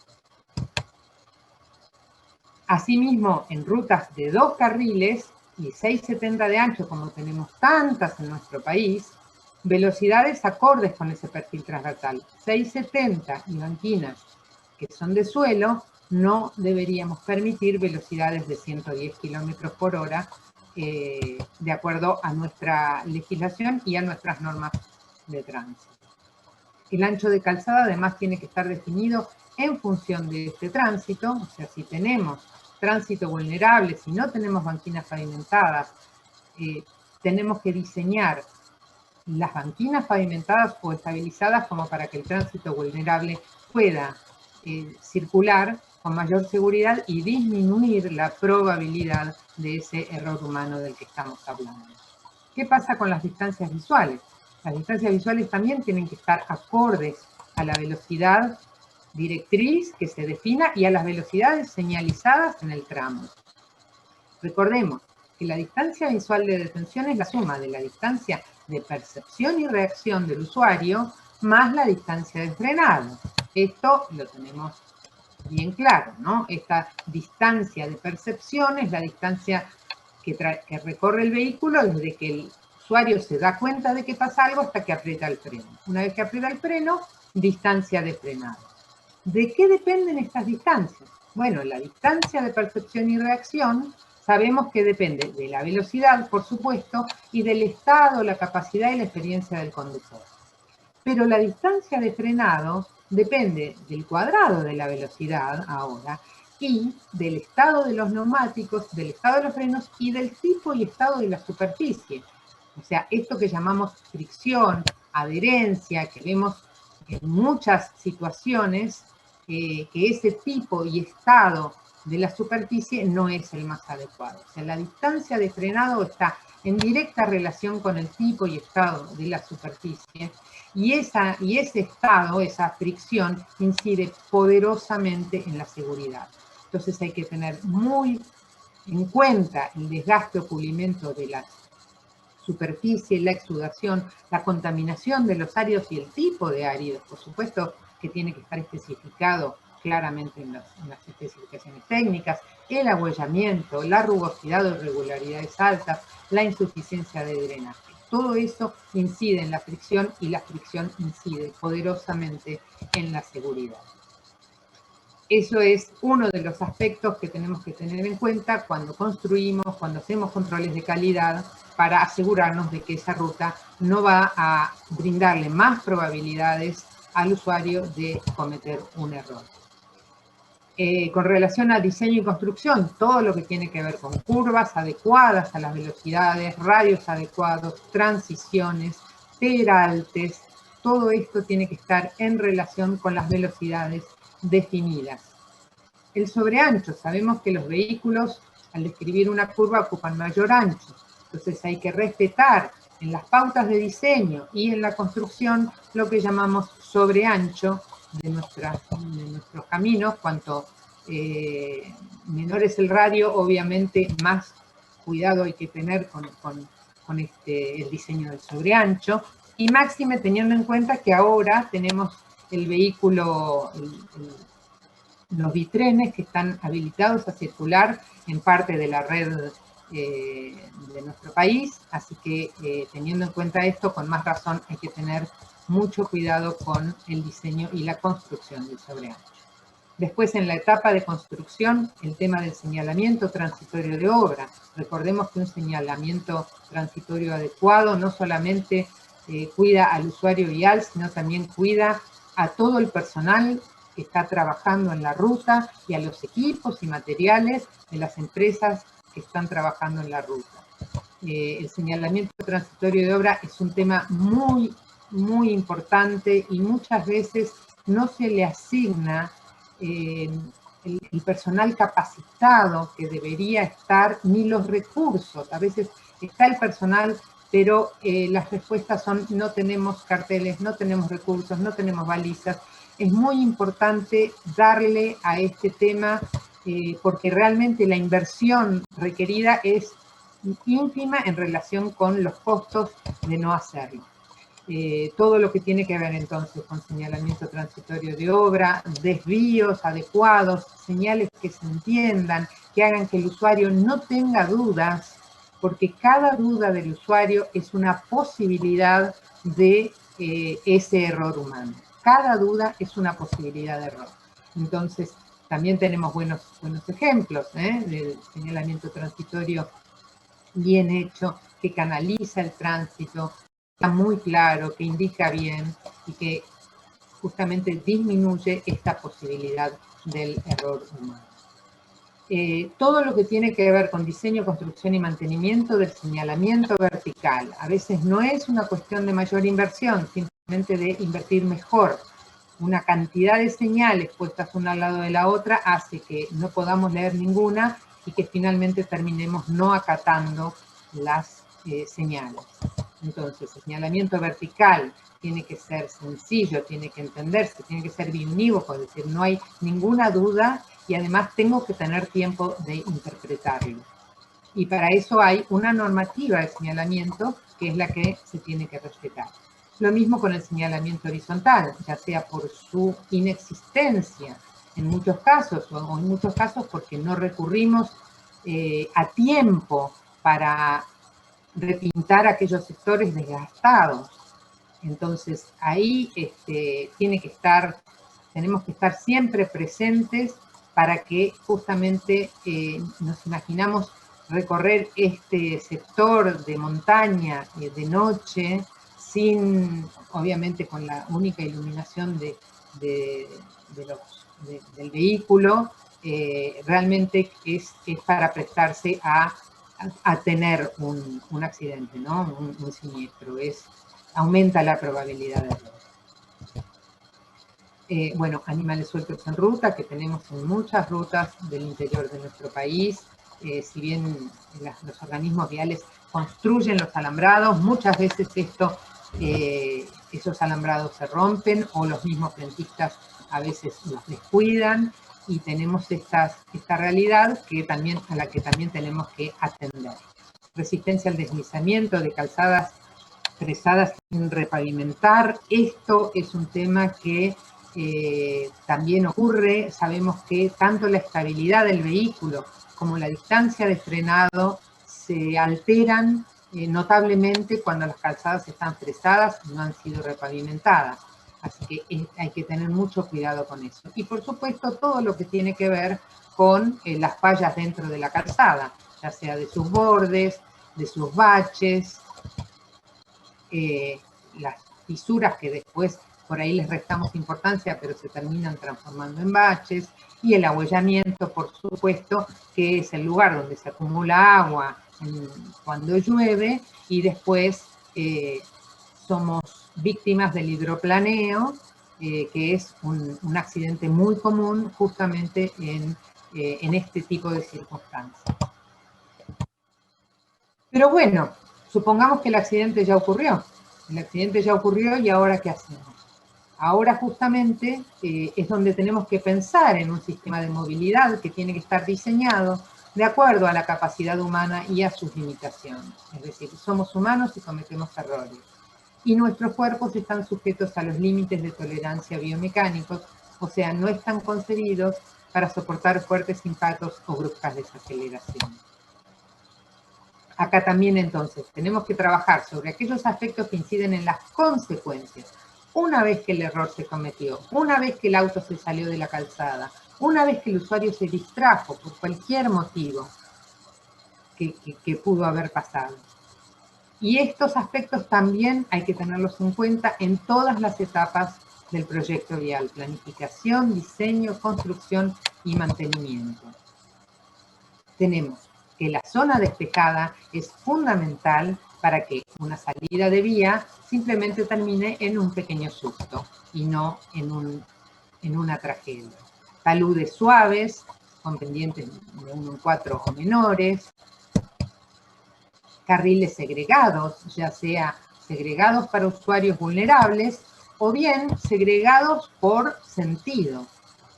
Asimismo, en rutas de 2 carriles y 6,70 de ancho, como tenemos tantas en nuestro país, velocidades acordes con ese perfil transversal, 6,70 y banquinas que son de suelo, no deberíamos permitir velocidades de 110 kilómetros por hora de acuerdo a nuestra legislación y a nuestras normas de tránsito. El ancho de calzada además tiene que estar definido en función de este tránsito, o sea, si tenemos tránsito vulnerable, si no tenemos banquinas pavimentadas, tenemos que diseñar las banquinas pavimentadas o estabilizadas como para que el tránsito vulnerable pueda circular con mayor seguridad y disminuir la probabilidad de ese error humano del que estamos hablando. ¿Qué pasa con las distancias visuales? Las distancias visuales también tienen que estar acordes a la velocidad directriz que se defina y a las velocidades señalizadas en el tramo. Recordemos que la distancia visual de detención es la suma de la distancia de percepción y reacción del usuario más la distancia de frenado. Esto lo tenemos bien claro, ¿no? Esta distancia de percepción es la distancia que recorre el vehículo desde que el usuario se da cuenta de que pasa algo hasta que aprieta el freno. Una vez que aprieta el freno, distancia de frenado. ¿De qué dependen estas distancias? Bueno, la distancia de percepción y reacción sabemos que depende de la velocidad, por supuesto, y del estado, la capacidad y la experiencia del conductor. Pero la distancia de frenado depende del cuadrado de la velocidad ahora y del estado de los neumáticos, del estado de los frenos y del tipo y estado de la superficie. O sea, esto que llamamos fricción, adherencia, que vemos en muchas situaciones, que ese tipo y estado de la superficie no es el más adecuado. O sea, la distancia de frenado está en directa relación con el tipo y estado de la superficie, y ese estado, esa fricción, incide poderosamente en la seguridad. Entonces hay que tener muy en cuenta el desgaste o pulimento de la superficie, la exudación, la contaminación de los áridos y el tipo de áridos, por supuesto que tiene que estar especificado claramente en las especificaciones técnicas, el abollamiento, la rugosidad o irregularidades altas, la insuficiencia de drenaje. Todo eso incide en la fricción y la fricción incide poderosamente en la seguridad. Eso es uno de los aspectos que tenemos que tener en cuenta cuando construimos, cuando hacemos controles de calidad, para asegurarnos de que esa ruta no va a brindarle más probabilidades al usuario de cometer un error. Con relación a diseño y construcción, todo lo que tiene que ver con curvas adecuadas a las velocidades, radios adecuados, transiciones, peraltes, todo esto tiene que estar en relación con las velocidades definidas. El sobreancho, sabemos que los vehículos al describir una curva ocupan mayor ancho, entonces hay que respetar en las pautas de diseño y en la construcción lo que llamamos sobreancho de nuestros caminos. Cuanto menor es el radio, obviamente más cuidado hay que tener con el diseño del sobreancho, y máxime teniendo en cuenta que ahora tenemos el vehículo, los bitrenes que están habilitados a circular en parte de la red de nuestro país, así que teniendo en cuenta esto, con más razón hay que tener mucho cuidado con el diseño y la construcción del sobreancho. Después, en la etapa de construcción, el tema del señalamiento transitorio de obra. Recordemos que un señalamiento transitorio adecuado no solamente cuida al usuario vial, sino también cuida a todo el personal que está trabajando en la ruta y a los equipos y materiales de las empresas que están trabajando en la ruta. El señalamiento transitorio de obra es un tema muy, muy importante y muchas veces no se le asigna el personal capacitado que debería estar, ni los recursos. A veces está el personal, pero las respuestas son: no tenemos carteles, no tenemos recursos, no tenemos balizas. Es muy importante darle a este tema porque realmente la inversión requerida es ínfima en relación con los costos de no hacerlo. Todo lo que tiene que ver entonces con señalamiento transitorio de obra, desvíos adecuados, señales que se entiendan, que hagan que el usuario no tenga dudas, porque cada duda del usuario es una posibilidad de ese error humano. Cada duda es una posibilidad de error. Entonces, también tenemos buenos ejemplos del señalamiento transitorio bien hecho, que canaliza el tránsito, está muy claro, que indica bien y que justamente disminuye esta posibilidad del error humano. Todo lo que tiene que ver con diseño, construcción y mantenimiento del señalamiento vertical. A veces no es una cuestión de mayor inversión, simplemente de invertir mejor. Una cantidad de señales puestas una al lado de la otra hace que no podamos leer ninguna y que finalmente terminemos no acatando las señales. Entonces, el señalamiento vertical tiene que ser sencillo, tiene que entenderse, tiene que ser biunívoco, es decir, no hay ninguna duda y además tengo que tener tiempo de interpretarlo. Y para eso hay una normativa de señalamiento que es la que se tiene que respetar. Lo mismo con el señalamiento horizontal, ya sea por su inexistencia en muchos casos, o en muchos casos porque no recurrimos a tiempo para repintar aquellos sectores desgastados. Entonces ahí tenemos que estar siempre presentes para que justamente nos imaginamos recorrer este sector de montaña de noche, obviamente con la única iluminación del vehículo, realmente es para prestarse a tener un accidente, ¿no? Un siniestro. Aumenta la probabilidad de error. Bueno, animales sueltos en ruta, que tenemos en muchas rutas del interior de nuestro país. Si bien los organismos viales construyen los alambrados, muchas veces esos alambrados se rompen o los mismos frentistas a veces los descuidan y tenemos esta realidad a la que también tenemos que atender. Resistencia al deslizamiento de calzadas fresadas sin repavimentar. Esto es un tema que también ocurre. Sabemos que tanto la estabilidad del vehículo como la distancia de frenado se alteran notablemente cuando las calzadas están fresadas y no han sido repavimentadas. Así que hay que tener mucho cuidado con eso. Y por supuesto todo lo que tiene que ver con las fallas dentro de la calzada, ya sea de sus bordes, de sus baches, las fisuras que después por ahí les restamos importancia, pero se terminan transformando en baches, y el ahuellamiento, por supuesto, que es el lugar donde se acumula agua cuando llueve, y después somos víctimas del hidroplaneo, que es un accidente muy común justamente en este tipo de circunstancias. Pero bueno, supongamos que el accidente ya ocurrió. El accidente ya ocurrió y ahora ¿qué hacemos? Ahora justamente es donde tenemos que pensar en un sistema de movilidad que tiene que estar diseñado de acuerdo a la capacidad humana y a sus limitaciones. Es decir, somos humanos y cometemos errores. Y nuestros cuerpos están sujetos a los límites de tolerancia biomecánicos, o sea, no están concebidos para soportar fuertes impactos o bruscas desaceleraciones. Acá también entonces tenemos que trabajar sobre aquellos aspectos que inciden en las consecuencias. Una vez que el error se cometió, una vez que el auto se salió de la calzada, una vez que el usuario se distrajo por cualquier motivo que pudo haber pasado. Y estos aspectos también hay que tenerlos en cuenta en todas las etapas del proyecto vial: planificación, diseño, construcción y mantenimiento. Tenemos que la zona despejada es fundamental para que una salida de vía simplemente termine en un pequeño susto y no en una tragedia. Taludes suaves, con pendientes de 1,4 o menores. Carriles segregados, ya sea segregados para usuarios vulnerables o bien segregados por sentido,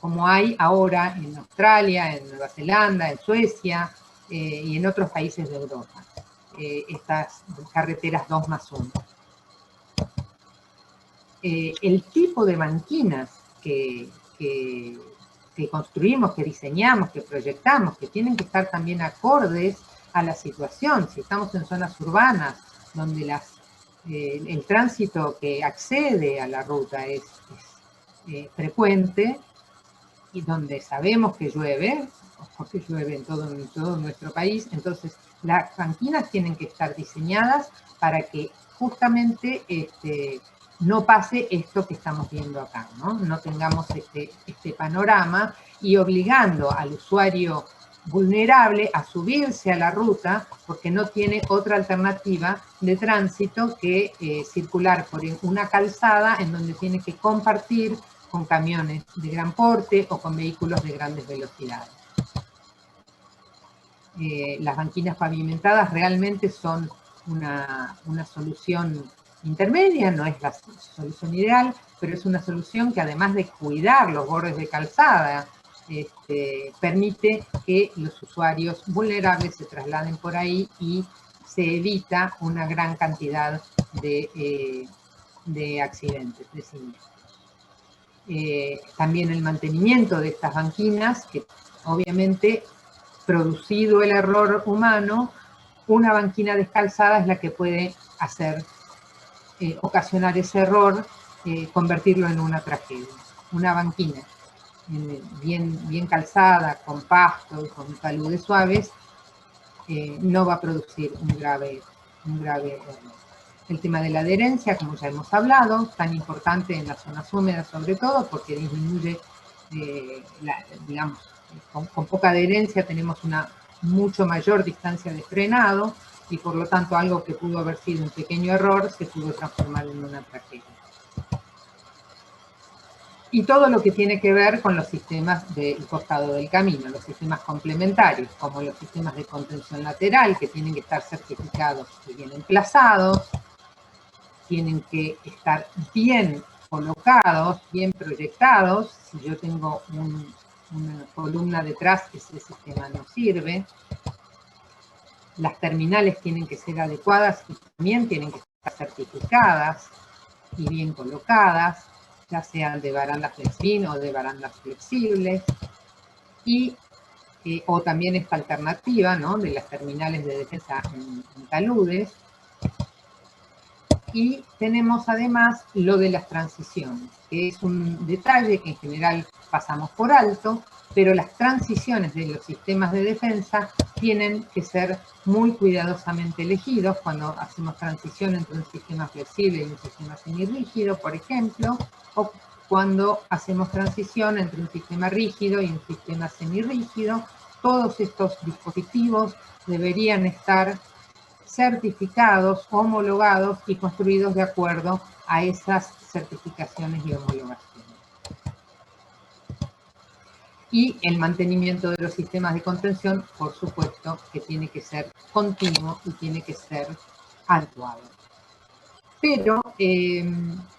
como hay ahora en Australia, en Nueva Zelanda, en Suecia y en otros países de Europa. Estas carreteras 2+1. El tipo de banquinas que construimos, que diseñamos, que proyectamos, que tienen que estar también acordes a la situación. Si estamos en zonas urbanas donde el tránsito que accede a la ruta es frecuente y donde sabemos que llueve, porque llueve en todo nuestro país, entonces las banquinas tienen que estar diseñadas para que justamente no pase esto que estamos viendo acá, ¿no? No tengamos este panorama y obligando al usuario vulnerable a subirse a la ruta porque no tiene otra alternativa de tránsito que circular por una calzada en donde tiene que compartir con camiones de gran porte o con vehículos de grandes velocidades. Las banquinas pavimentadas realmente son una solución intermedia, no es la solución ideal, pero es una solución que además de cuidar los bordes de calzada permite que los usuarios vulnerables se trasladen por ahí y se evita una gran cantidad de accidentes, de siniestros. También el mantenimiento de estas banquinas, que obviamente, producido el error humano, una banquina descalzada es la que puede ocasionar ese error, convertirlo en una tragedia. Una banquina bien calzada, con pasto y con taludes suaves, no va a producir un grave error. El tema de la adherencia, como ya hemos hablado, tan importante en las zonas húmedas sobre todo, porque disminuye, digamos, con poca adherencia tenemos una mucho mayor distancia de frenado y por lo tanto algo que pudo haber sido un pequeño error se pudo transformar en una tragedia. Y todo lo que tiene que ver con los sistemas del costado del camino, los sistemas complementarios, como los sistemas de contención lateral, que tienen que estar certificados y bien emplazados, tienen que estar bien colocados, bien proyectados. Si yo tengo una columna detrás, ese sistema no sirve. Las terminales tienen que ser adecuadas y también tienen que estar certificadas y bien colocadas, ya sean de barandas flexpin o de barandas flexibles. O también esta alternativa, ¿no?, de las terminales de defensa en taludes. Y tenemos además lo de las transiciones, que es un detalle que en general pasamos por alto, pero las transiciones de los sistemas de defensa tienen que ser muy cuidadosamente elegidos cuando hacemos transición entre un sistema flexible y un sistema semirrígido, por ejemplo, o cuando hacemos transición entre un sistema rígido y un sistema semirrígido. Todos estos dispositivos deberían estar certificados, homologados y construidos de acuerdo a esas certificaciones y homologaciones. Y el mantenimiento de los sistemas de contención, por supuesto, que tiene que ser continuo y tiene que ser adecuado. Pero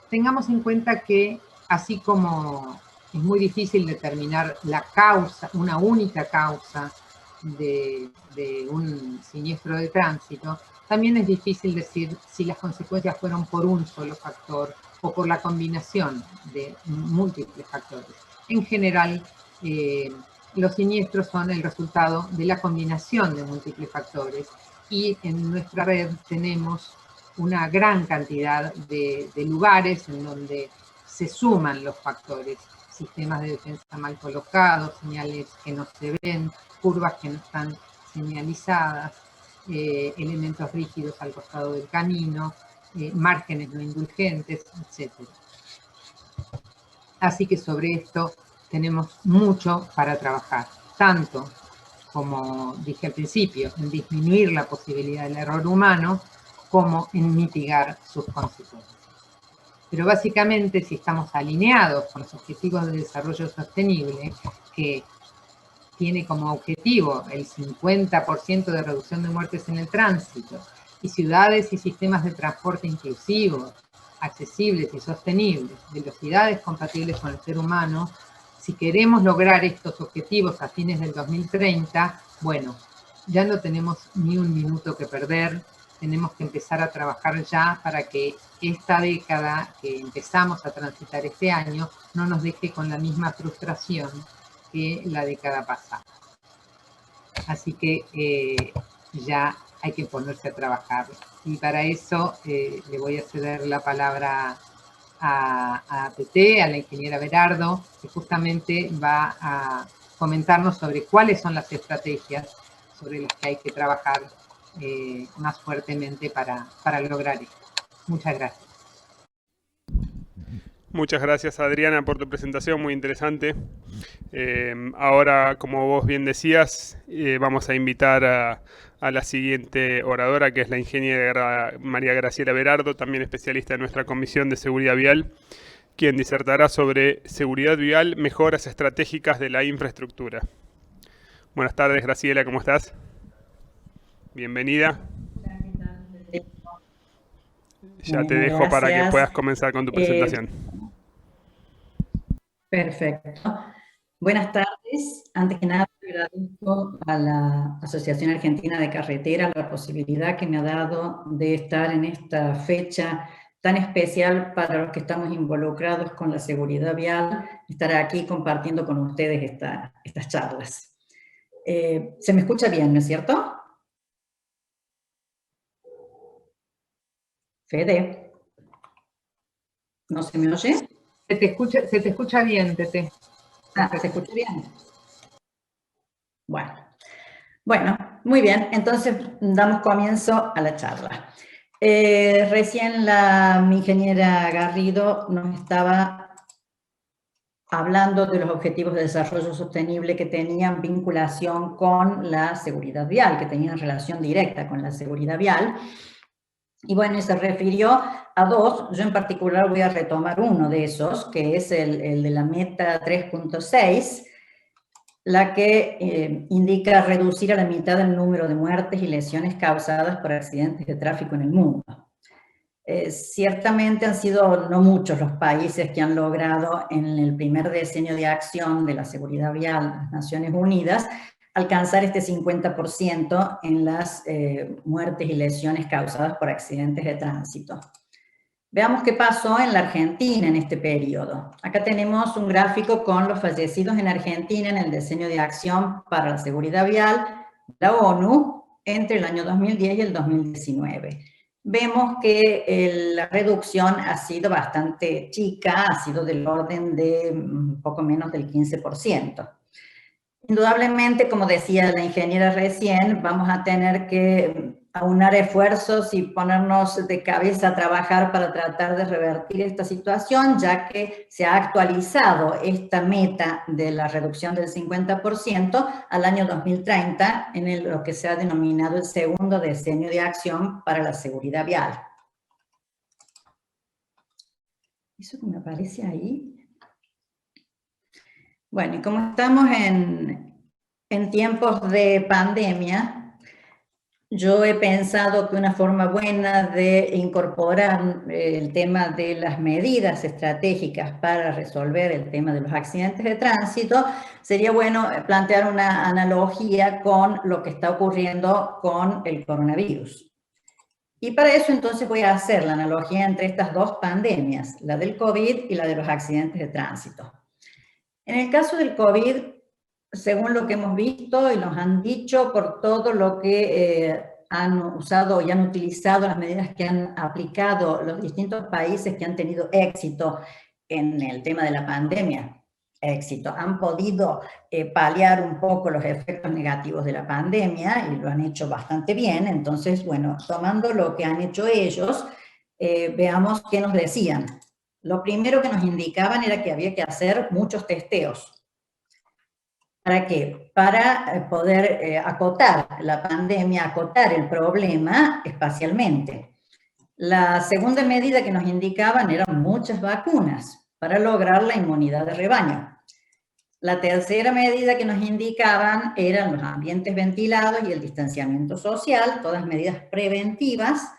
tengamos en cuenta que, así como es muy difícil determinar la causa, una única causa de un siniestro de tránsito, también es difícil decir si las consecuencias fueron por un solo factor o por la combinación de múltiples factores. En general, los siniestros son el resultado de la combinación de múltiples factores y en nuestra red tenemos una gran cantidad de lugares en donde se suman los factores, sistemas de defensa mal colocados, señales que no se ven, curvas que no están señalizadas, elementos rígidos al costado del camino, márgenes no indulgentes, etc. Así que sobre esto tenemos mucho para trabajar, tanto, como dije al principio, en disminuir la posibilidad del error humano, como en mitigar sus consecuencias. Pero básicamente, si estamos alineados con los Objetivos de Desarrollo Sostenible, que tiene como objetivo el 50% de reducción de muertes en el tránsito, y ciudades y sistemas de transporte inclusivos, accesibles y sostenibles, velocidades compatibles con el ser humano, si queremos lograr estos objetivos a fines del 2030, bueno, ya no tenemos ni un minuto que perder, tenemos que empezar a trabajar ya para que esta década que empezamos a transitar este año no nos deje con la misma frustración que la década pasada. Así que ya hay que ponerse a trabajar. Y para eso le voy a ceder la palabra a Tete, a la ingeniera Berardo, que justamente va a comentarnos sobre cuáles son las estrategias sobre las que hay que trabajar más fuertemente para lograr esto. Muchas gracias. Muchas gracias, Adriana, por tu presentación, muy interesante. Ahora, como vos bien decías, vamos a invitar a la siguiente oradora, que es la ingeniera María Graciela Berardo, también especialista en nuestra Comisión de Seguridad Vial, quien disertará sobre seguridad vial, mejoras estratégicas de la infraestructura. Buenas tardes, Graciela, ¿cómo estás? Bienvenida. Ya te dejo para que puedas comenzar con tu presentación. Perfecto. Buenas tardes. Antes que nada, agradezco a la Asociación Argentina de Carreteras la posibilidad que me ha dado de estar en esta fecha tan especial para los que estamos involucrados con la seguridad vial, estar aquí compartiendo con ustedes estas charlas. ¿Se me escucha bien, no es cierto? Fede, ¿no se me oye? Se te escucha bien, Tete. Ah, ¿se escucha bien? Bueno, muy bien, entonces damos comienzo a la charla. Recién mi ingeniera Garrido nos estaba hablando de los objetivos de desarrollo sostenible que tenían vinculación con la seguridad vial, que tenían relación directa con la seguridad vial. Y bueno, se refirió a dos, yo en particular voy a retomar uno de esos, que es el de la meta 3.6, la que indica reducir a la mitad el número de muertes y lesiones causadas por accidentes de tráfico en el mundo. Ciertamente han sido no muchos los países que han logrado en el primer decenio de acción de la seguridad vial de las Naciones Unidas alcanzar este 50% en las muertes y lesiones causadas por accidentes de tránsito. Veamos qué pasó en la Argentina en este periodo. Acá tenemos un gráfico con los fallecidos en Argentina en el decenio de acción para la seguridad vial de la ONU entre el año 2010 y el 2019. Vemos que la reducción ha sido bastante chica, ha sido del orden de un poco menos del 15%. Indudablemente, como decía la ingeniera recién, vamos a tener que aunar esfuerzos y ponernos de cabeza a trabajar para tratar de revertir esta situación, ya que se ha actualizado esta meta de la reducción del 50% al año 2030 en lo que se ha denominado el segundo decenio de acción para la seguridad vial. ¿Eso que me aparece ahí? Bueno, y como estamos en tiempos de pandemia, yo he pensado que una forma buena de incorporar el tema de las medidas estratégicas para resolver el tema de los accidentes de tránsito, sería bueno plantear una analogía con lo que está ocurriendo con el coronavirus. Y para eso entonces voy a hacer la analogía entre estas dos pandemias, la del COVID y la de los accidentes de tránsito. En el caso del COVID, según lo que hemos visto y nos han dicho por todo lo que han usado y han utilizado las medidas que han aplicado los distintos países que han tenido éxito en el tema de la pandemia, han podido paliar un poco los efectos negativos de la pandemia y lo han hecho bastante bien. Entonces, bueno, tomando lo que han hecho ellos, veamos qué nos decían. Lo primero que nos indicaban era que había que hacer muchos testeos. ¿Para qué? Para poder acotar la pandemia, acotar el problema espacialmente. La segunda medida que nos indicaban eran muchas vacunas para lograr la inmunidad de rebaño. La tercera medida que nos indicaban eran los ambientes ventilados y el distanciamiento social, todas medidas preventivas.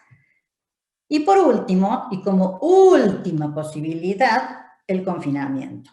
Y por último, y como última posibilidad, el confinamiento.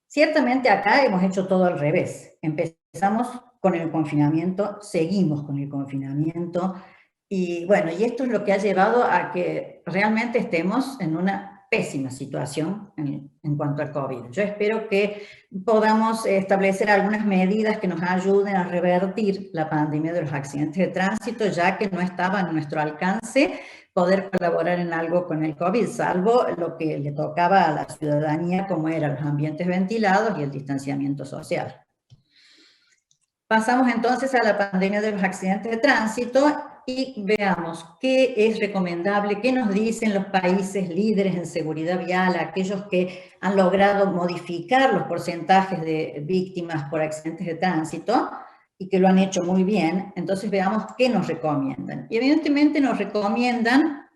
Ciertamente acá hemos hecho todo al revés. Empezamos con el confinamiento, seguimos con el confinamiento, y bueno, y esto es lo que ha llevado a que realmente estemos en una pésima situación en cuanto al COVID. Yo espero que podamos establecer algunas medidas que nos ayuden a revertir la pandemia de los accidentes de tránsito, ya que no estaba a nuestro alcance poder colaborar en algo con el COVID, salvo lo que le tocaba a la ciudadanía, como eran los ambientes ventilados y el distanciamiento social. Pasamos entonces a la pandemia de los accidentes de tránsito y veamos qué es recomendable, qué nos dicen los países líderes en seguridad vial, aquellos que han logrado modificar los porcentajes de víctimas por accidentes de tránsito y que lo han hecho muy bien. Entonces veamos qué nos recomiendan. Y evidentemente nos recomiendan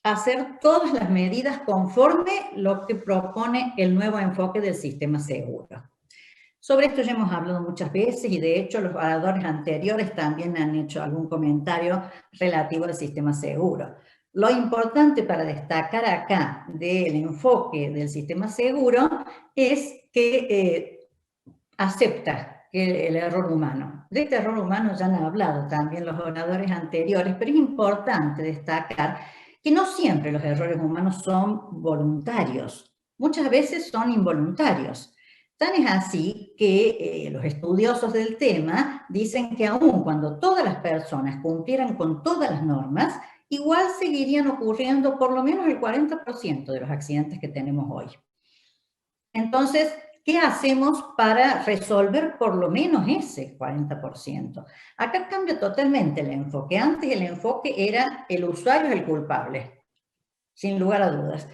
hacer todas las medidas conforme lo que propone el nuevo enfoque del sistema seguro. Sobre esto ya hemos hablado muchas veces y de hecho los oradores anteriores también han hecho algún comentario relativo al sistema seguro. Lo importante para destacar acá del enfoque del sistema seguro es que acepta el error humano. De este error humano ya han hablado también los oradores anteriores, pero es importante destacar que no siempre los errores humanos son voluntarios, muchas veces son involuntarios. Tan es así que los estudiosos del tema dicen que aun cuando todas las personas cumplieran con todas las normas, igual seguirían ocurriendo por lo menos el 40% de los accidentes que tenemos hoy. Entonces, ¿qué hacemos para resolver por lo menos ese 40%? Acá cambia totalmente el enfoque. Antes el enfoque era el usuario es el culpable, sin lugar a dudas.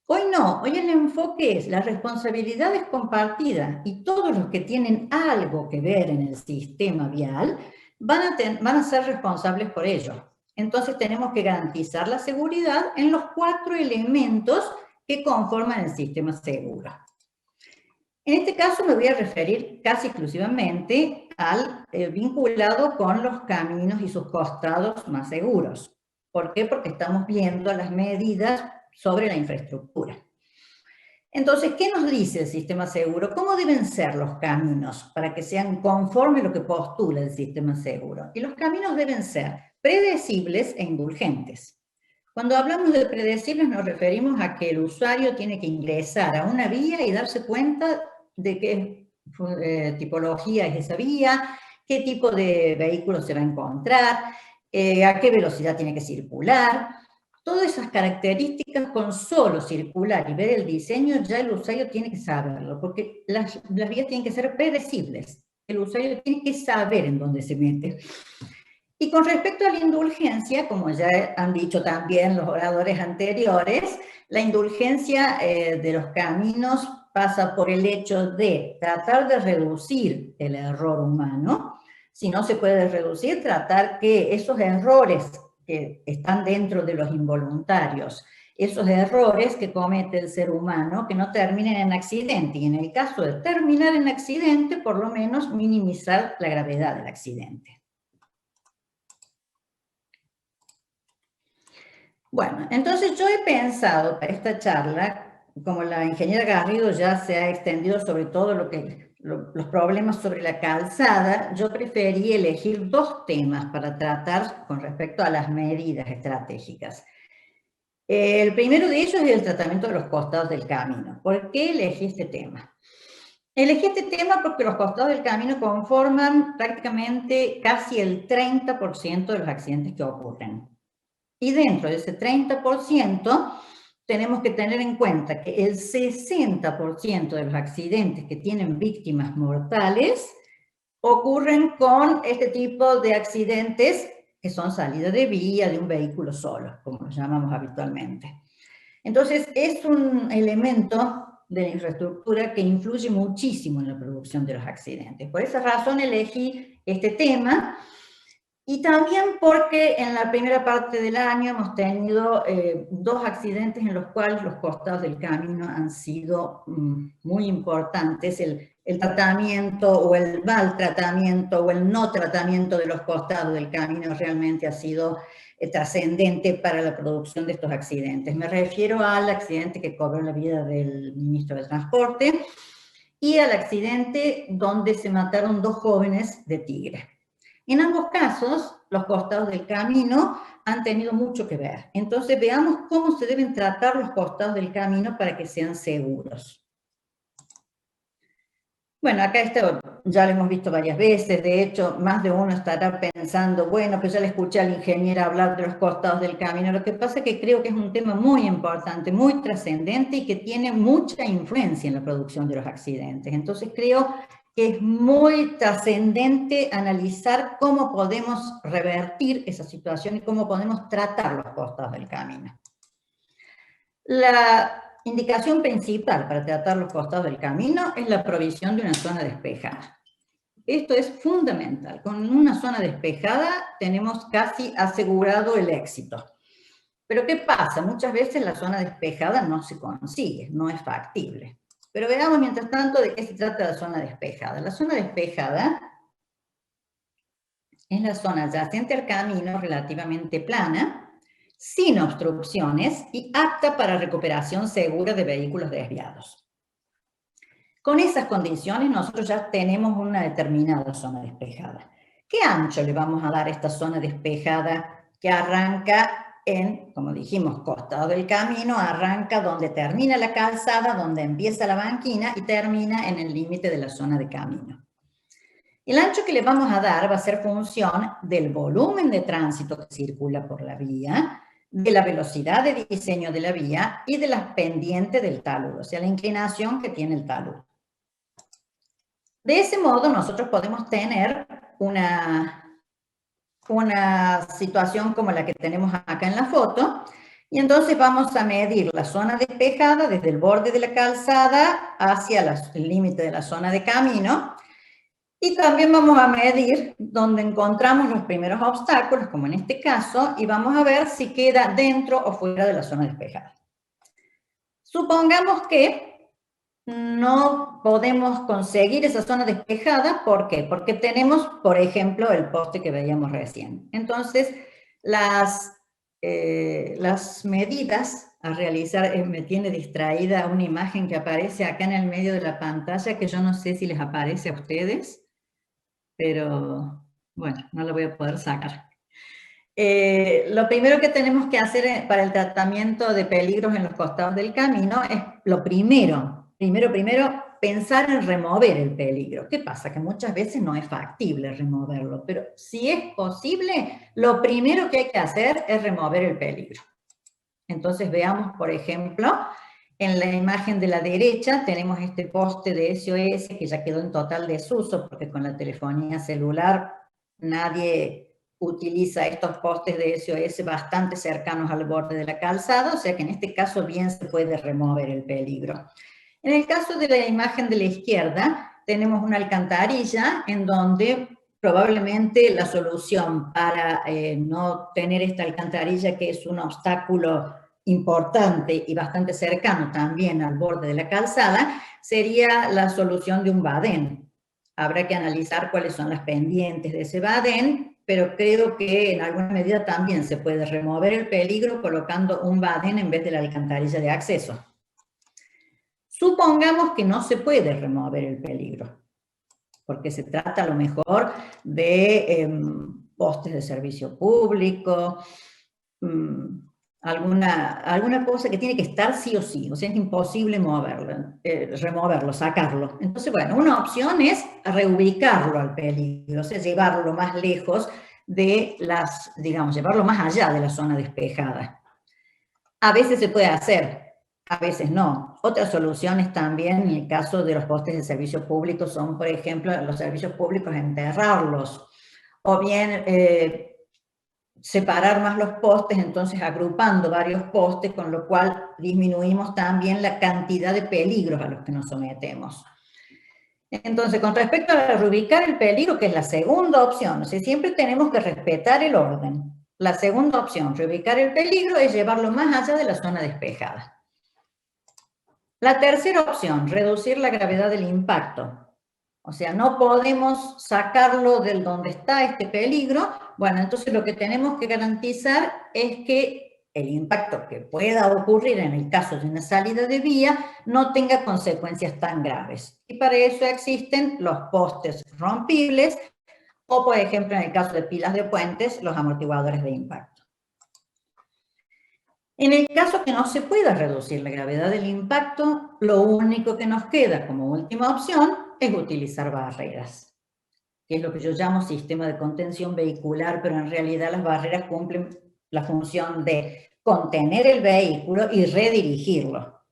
Hoy no, hoy el enfoque es la responsabilidad es compartida y todos los que tienen algo que ver en el sistema vial van a ser responsables por ello. Entonces tenemos que garantizar la seguridad en los 4 elementos que conforman el sistema seguro. En este caso me voy a referir casi exclusivamente al vinculado con los caminos y sus costados más seguros. ¿Por qué? Porque estamos viendo las medidas sobre la infraestructura. Entonces, ¿qué nos dice el sistema seguro? ¿Cómo deben ser los caminos para que sean conforme a lo que postula el sistema seguro? Y los caminos deben ser predecibles e indulgentes. Cuando hablamos de predecibles nos referimos a que el usuario tiene que ingresar a una vía y darse cuenta de qué tipología es esa vía, qué tipo de vehículo se va a encontrar, a qué velocidad tiene que circular. Todas esas características con solo circular y ver el diseño ya el usuario tiene que saberlo, porque las vías tienen que ser predecibles. El usuario tiene que saber en dónde se mete. Y con respecto a la indulgencia, como ya han dicho también los oradores anteriores, la indulgencia de los caminos pasa por el hecho de tratar de reducir el error humano. Si no se puede reducir, tratar que esos errores que están dentro de los involuntarios, esos errores que comete el ser humano, que no terminen en accidente. Y en el caso de terminar en accidente, por lo menos minimizar la gravedad del accidente. Bueno, entonces yo he pensado para esta charla, como la ingeniera Garrido ya se ha extendido sobre todo los problemas sobre la calzada, yo preferí elegir 2 temas para tratar con respecto a las medidas estratégicas. El primero de ellos es el tratamiento de los costados del camino. ¿Por qué elegí este tema? Elegí este tema porque los costados del camino conforman prácticamente casi el 30% de los accidentes que ocurren. Y dentro de ese 30%, tenemos que tener en cuenta que el 60% de los accidentes que tienen víctimas mortales ocurren con este tipo de accidentes que son salida de vía de un vehículo solo, como lo llamamos habitualmente. Entonces, es un elemento de la infraestructura que influye muchísimo en la producción de los accidentes. Por esa razón elegí este tema. Y también porque en la primera parte del año hemos tenido 2 accidentes en los cuales los costados del camino han sido muy importantes. El tratamiento o el mal tratamiento o el no tratamiento de los costados del camino realmente ha sido trascendente para la producción de estos accidentes. Me refiero al accidente que cobró la vida del ministro de Transporte y al accidente donde se mataron 2 jóvenes de Tigre. En ambos casos, los costados del camino han tenido mucho que ver. Entonces, veamos cómo se deben tratar los costados del camino para que sean seguros. Bueno, acá esto ya lo hemos visto varias veces. De hecho, más de uno estará pensando, bueno, pues ya le escuché a la ingeniera hablar de los costados del camino. Lo que pasa es que creo que es un tema muy importante, muy trascendente y que tiene mucha influencia en la producción de los accidentes. Entonces, creo que es muy trascendente analizar cómo podemos revertir esa situación y cómo podemos tratar los costados del camino. La indicación principal para tratar los costados del camino es la provisión de una zona despejada. Esto es fundamental. Con una zona despejada tenemos casi asegurado el éxito. Pero ¿qué pasa? Muchas veces la zona despejada no se consigue, no es factible. Pero veamos, mientras tanto, de qué se trata la zona despejada. La zona despejada es la zona adyacente al camino, relativamente plana, sin obstrucciones y apta para recuperación segura de vehículos desviados. Con esas condiciones nosotros ya tenemos una determinada zona despejada. ¿Qué ancho le vamos a dar a esta zona despejada que arranca en, como dijimos, costado del camino, arranca donde termina la calzada, donde empieza la banquina y termina en el límite de la zona de camino? El ancho que le vamos a dar va a ser función del volumen de tránsito que circula por la vía, de la velocidad de diseño de la vía y de las pendientes del talud, o sea, la inclinación que tiene el talud. De ese modo nosotros podemos tener una situación como la que tenemos acá en la foto, y entonces vamos a medir la zona despejada desde el borde de la calzada hacia el límite de la zona de camino, y también vamos a medir donde encontramos los primeros obstáculos, como en este caso, y vamos a ver si queda dentro o fuera de la zona despejada. Supongamos que no podemos conseguir esa zona despejada. ¿Por qué? Porque tenemos, por ejemplo, el poste que veíamos recién. Entonces, las medidas a realizar, me tiene distraída una imagen que aparece acá en el medio de la pantalla, que yo no sé si les aparece a ustedes, pero bueno, no la voy a poder sacar. Lo primero que tenemos que hacer para el tratamiento de peligros en los costados del camino es lo primero, pensar en remover el peligro. ¿Qué pasa? Que muchas veces no es factible removerlo, pero si es posible, lo primero que hay que hacer es remover el peligro. Entonces veamos, por ejemplo, en la imagen de la derecha tenemos este poste de SOS que ya quedó en total desuso, porque con la telefonía celular nadie utiliza estos postes de SOS bastante cercanos al borde de la calzada, o sea que en este caso bien se puede remover el peligro. En el caso de la imagen de la izquierda, tenemos una alcantarilla en donde probablemente la solución para no tener esta alcantarilla, que es un obstáculo importante y bastante cercano también al borde de la calzada, sería la solución de un badén. Habrá que analizar cuáles son las pendientes de ese badén, pero creo que en alguna medida también se puede remover el peligro colocando un badén en vez de la alcantarilla de acceso. Supongamos que no se puede remover el peligro, porque se trata a lo mejor de postes de servicio público, alguna cosa que tiene que estar sí o sí, o sea, es imposible removerlo, sacarlo. Entonces, bueno, una opción es reubicarlo al peligro, o sea, llevarlo más lejos de llevarlo más allá de la zona despejada. A veces se puede hacer, a veces no. Otras soluciones también, en el caso de los postes de servicio público, son, por ejemplo, los servicios públicos, enterrarlos, o bien separar más los postes, entonces agrupando varios postes, con lo cual disminuimos también la cantidad de peligros a los que nos sometemos. Entonces, con respecto a reubicar el peligro, que es la segunda opción, o sea, siempre tenemos que respetar el orden. La segunda opción, reubicar el peligro, es llevarlo más allá de la zona despejada. La tercera opción, reducir la gravedad del impacto. O sea, no podemos sacarlo del donde está este peligro. Bueno, entonces lo que tenemos que garantizar es que el impacto que pueda ocurrir en el caso de una salida de vía no tenga consecuencias tan graves. Y para eso existen los postes rompibles o, por ejemplo, en el caso de pilas de puentes, los amortiguadores de impacto. En el caso que no se pueda reducir la gravedad del impacto, lo único que nos queda como última opción es utilizar barreras, que es lo que yo llamo sistema de contención vehicular, pero en realidad las barreras cumplen la función de contener el vehículo y redirigirlo.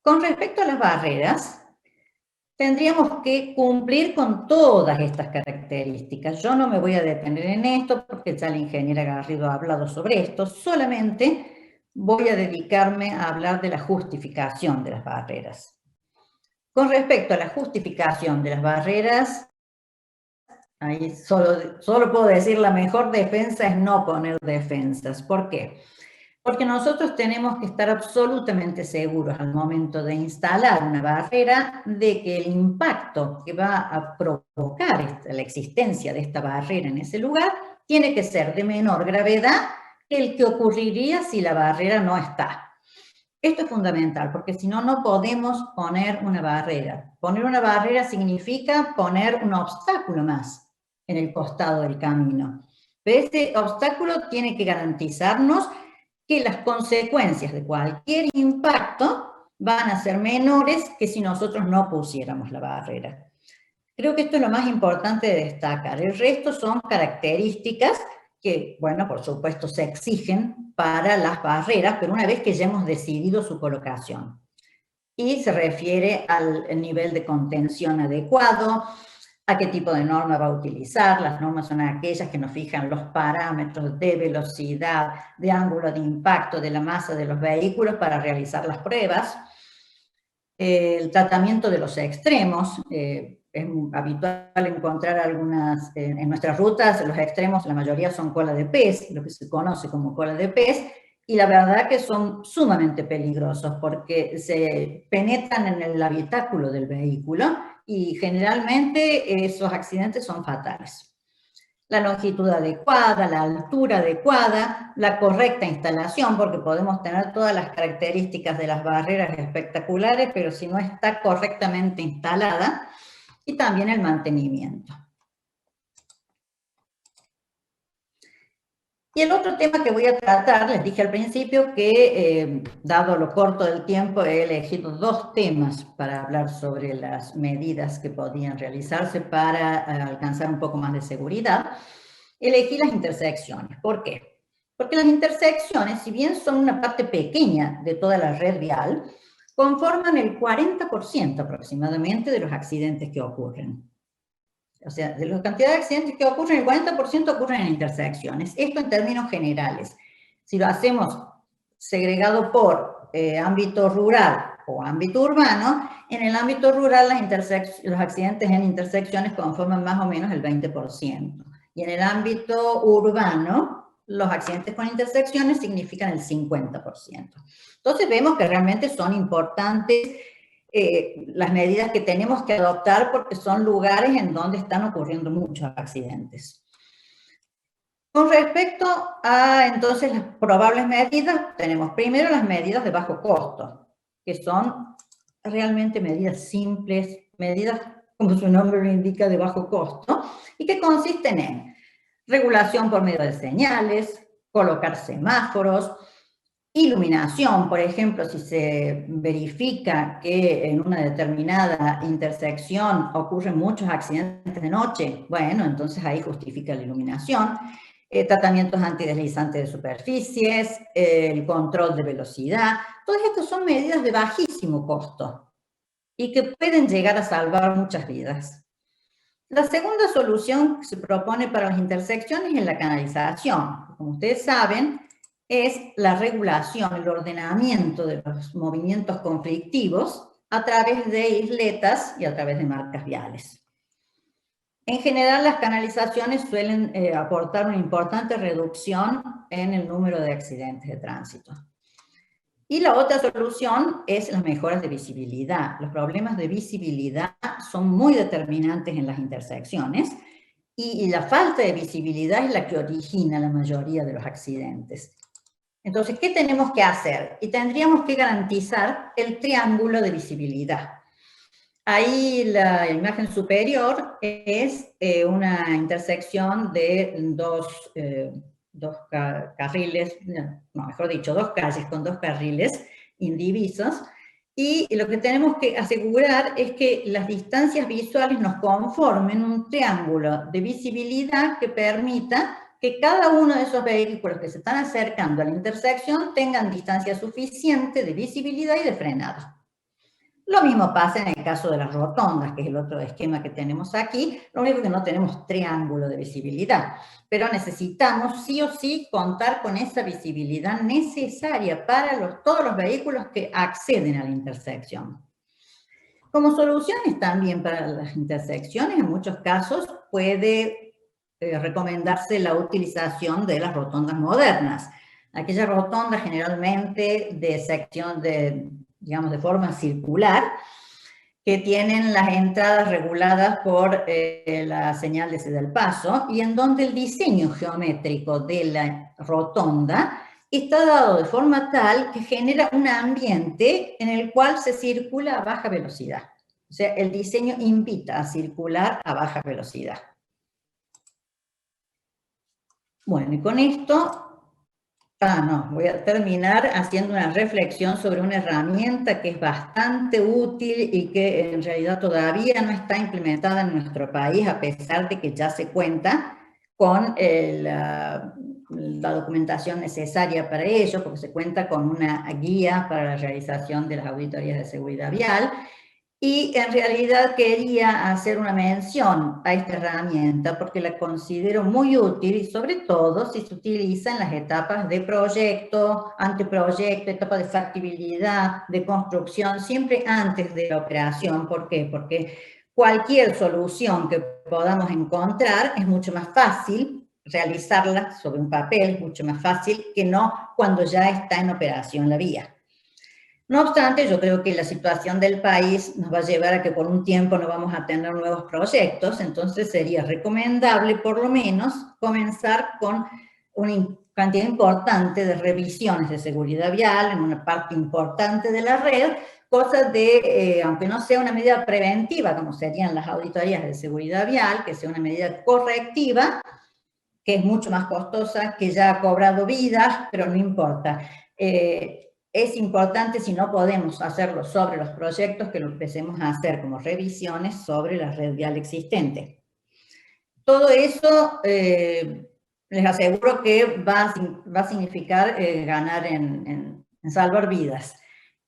Con respecto a las barreras, tendríamos que cumplir con todas estas características. Yo no me voy a detener en esto porque ya la ingeniera Garrido ha hablado sobre esto, solamente voy a dedicarme a hablar de la justificación de las barreras. Con respecto a la justificación de las barreras, ahí solo puedo decir la mejor defensa es no poner defensas. ¿Por qué? Porque nosotros tenemos que estar absolutamente seguros al momento de instalar una barrera de que el impacto que va a provocar la existencia de esta barrera en ese lugar tiene que ser de menor gravedad que el que ocurriría si la barrera no está. Esto es fundamental, porque si no, no podemos poner una barrera. Poner una barrera significa poner un obstáculo más en el costado del camino. Pero ese obstáculo tiene que garantizarnos que las consecuencias de cualquier impacto van a ser menores que si nosotros no pusiéramos la barrera. Creo que esto es lo más importante de destacar. El resto son características que, bueno, por supuesto se exigen para las barreras, pero una vez que ya hemos decidido su colocación. Y se refiere al nivel de contención adecuado, a qué tipo de norma va a utilizar. Las normas son aquellas que nos fijan los parámetros de velocidad, de ángulo de impacto, de la masa de los vehículos para realizar las pruebas. El tratamiento de los extremos. Es habitual encontrar algunas, en nuestras rutas, los extremos, la mayoría son cola de pez, lo que se conoce como cola de pez, y la verdad que son sumamente peligrosos porque se penetran en el habitáculo del vehículo y generalmente esos accidentes son fatales. La longitud adecuada, la altura adecuada, la correcta instalación, porque podemos tener todas las características de las barreras espectaculares, pero si no está correctamente instalada, y también el mantenimiento. Y el otro tema que voy a tratar, les dije al principio que, dado lo corto del tiempo, he elegido 2 temas para hablar sobre las medidas que podían realizarse para alcanzar un poco más de seguridad. Elegí las intersecciones. ¿Por qué? Porque las intersecciones, si bien son una parte pequeña de toda la red vial, conforman el 40% aproximadamente de los accidentes que ocurren. O sea, de la cantidad de accidentes que ocurren, el 40% ocurren en intersecciones. Esto en términos generales. Si lo hacemos segregado por ámbito rural o ámbito urbano, en el ámbito rural los accidentes en intersecciones conforman más o menos el 20%. Y en el ámbito urbano, los accidentes con intersecciones significan el 50%. Entonces vemos que realmente son importantes las medidas que tenemos que adoptar porque son lugares en donde están ocurriendo muchos accidentes. Con respecto a entonces las probables medidas, tenemos primero las medidas de bajo costo, que son realmente medidas simples, medidas como su nombre lo indica de bajo costo, y que consisten en regulación por medio de señales, colocar semáforos, iluminación. Por ejemplo, si se verifica que en una determinada intersección ocurren muchos accidentes de noche, bueno, entonces ahí justifica la iluminación. Tratamientos antideslizantes de superficies, el control de velocidad. Todas estas son medidas de bajísimo costo y que pueden llegar a salvar muchas vidas. La segunda solución que se propone para las intersecciones es la canalización. Como ustedes saben, es la regulación, el ordenamiento de los movimientos conflictivos a través de isletas y a través de marcas viales. En general, las canalizaciones suelen aportar una importante reducción en el número de accidentes de tránsito. Y la otra solución es las mejoras de visibilidad. Los problemas de visibilidad son muy determinantes en las intersecciones y la falta de visibilidad es la que origina la mayoría de los accidentes. Entonces, ¿qué tenemos que hacer? Y tendríamos que garantizar el triángulo de visibilidad. Ahí la imagen superior es una intersección de dos carriles, no, mejor dicho, 2 calles con 2 carriles indivisos, y lo que tenemos que asegurar es que las distancias visuales nos conformen un triángulo de visibilidad que permita que cada uno de esos vehículos que se están acercando a la intersección tengan distancia suficiente de visibilidad y de frenado. Lo mismo pasa en el caso de las rotondas, que es el otro esquema que tenemos aquí. Lo único que no tenemos triángulo de visibilidad, pero necesitamos sí o sí contar con esa visibilidad necesaria para todos los vehículos que acceden a la intersección. Como soluciones también para las intersecciones, en muchos casos puede recomendarse la utilización de las rotondas modernas. Aquellas rotondas generalmente de sección digamos, de forma circular, que tienen las entradas reguladas por la señal de ceda al paso y en donde el diseño geométrico de la rotonda está dado de forma tal que genera un ambiente en el cual se circula a baja velocidad. O sea, el diseño invita a circular a baja velocidad. Bueno, y con esto, voy a terminar haciendo una reflexión sobre una herramienta que es bastante útil y que en realidad todavía no está implementada en nuestro país, a pesar de que ya se cuenta con la documentación necesaria para ello, porque se cuenta con una guía para la realización de las auditorías de seguridad vial. Y en realidad quería hacer una mención a esta herramienta porque la considero muy útil y sobre todo si se utiliza en las etapas de proyecto, anteproyecto, etapa de factibilidad, de construcción, siempre antes de la operación. ¿Por qué? Porque cualquier solución que podamos encontrar es mucho más fácil realizarla sobre un papel, es mucho más fácil que no cuando ya está en operación la vía. No obstante, yo creo que la situación del país nos va a llevar a que por un tiempo no vamos a tener nuevos proyectos, entonces sería recomendable por lo menos comenzar con una cantidad importante de revisiones de seguridad vial en una parte importante de la red, cosa de, aunque no sea una medida preventiva como serían las auditorías de seguridad vial, que sea una medida correctiva, que es mucho más costosa, que ya ha cobrado vidas, pero no importa. Es importante, si no podemos hacerlo sobre los proyectos, que lo empecemos a hacer como revisiones sobre la red vial existente. Todo eso les aseguro que va a significar ganar en salvar vidas.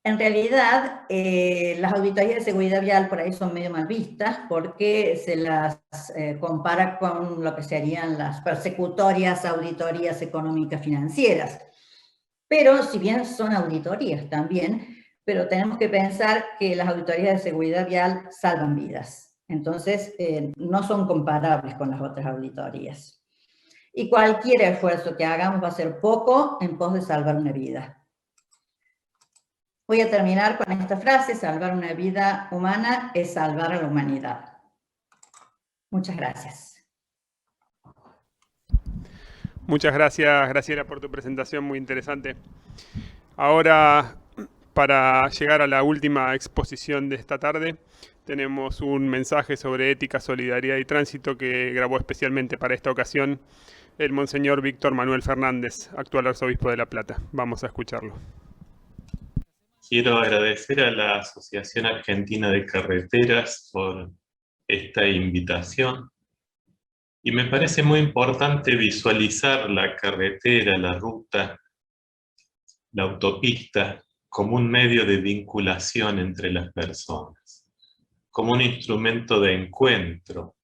En realidad, las auditorías de seguridad vial por ahí son medio mal vistas porque se las compara con lo que serían las persecutorias auditorías económicas financieras. Pero si bien son auditorías también, pero tenemos que pensar que las auditorías de seguridad vial salvan vidas. Entonces, no son comparables con las otras auditorías. Y cualquier esfuerzo que hagamos va a ser poco en pos de salvar una vida. Voy a terminar con esta frase: salvar una vida humana es salvar a la humanidad. Muchas gracias. Muchas gracias, Graciela, por tu presentación, muy interesante. Ahora, para llegar a la última exposición de esta tarde, tenemos un mensaje sobre ética, solidaridad y tránsito que grabó especialmente para esta ocasión el Monseñor Víctor Manuel Fernández, actual arzobispo de La Plata. Vamos a escucharlo. Quiero agradecer a la Asociación Argentina de Carreteras por esta invitación. Y me parece muy importante visualizar la carretera, la ruta, la autopista, como un medio de vinculación entre las personas, como un instrumento de encuentro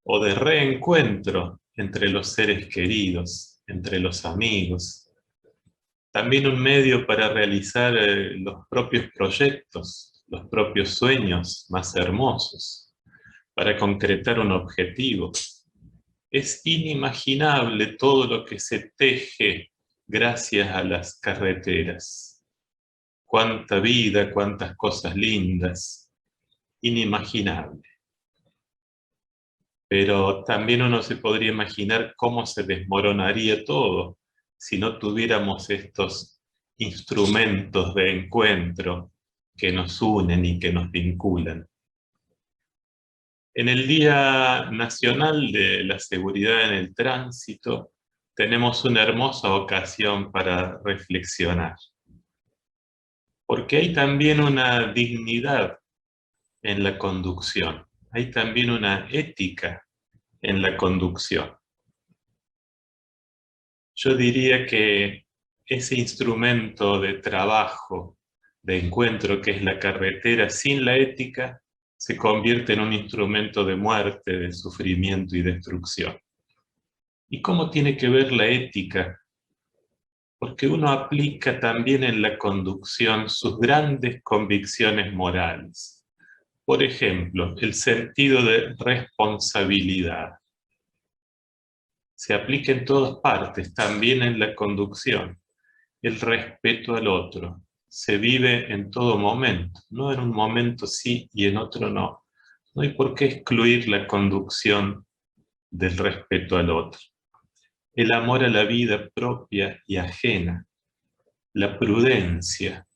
o de reencuentro entre los seres queridos, entre los amigos. También un medio para realizar los propios proyectos, los propios sueños más hermosos, para concretar un objetivo. Es inimaginable todo lo que se teje gracias a las carreteras. Cuánta vida, cuántas cosas lindas, inimaginable. Pero también uno se podría imaginar cómo se desmoronaría todo si no tuviéramos estos instrumentos de encuentro que nos unen y que nos vinculan. En el Día Nacional de la Seguridad en el Tránsito tenemos una hermosa ocasión para reflexionar. Porque hay también una dignidad en la conducción, hay también una ética en la conducción. Yo diría que ese instrumento de trabajo, de encuentro que es la carretera, sin la ética, se convierte en un instrumento de muerte, de sufrimiento y destrucción. ¿Y cómo tiene que ver la ética? Porque uno aplica también en la conducción sus grandes convicciones morales. Por ejemplo, el sentido de responsabilidad. Se aplica en todas partes, también en la conducción. El respeto al otro. Se vive en todo momento, no en un momento sí y en otro no. No hay por qué excluir la conducción del respeto al otro. El amor a la vida propia y ajena, la prudencia,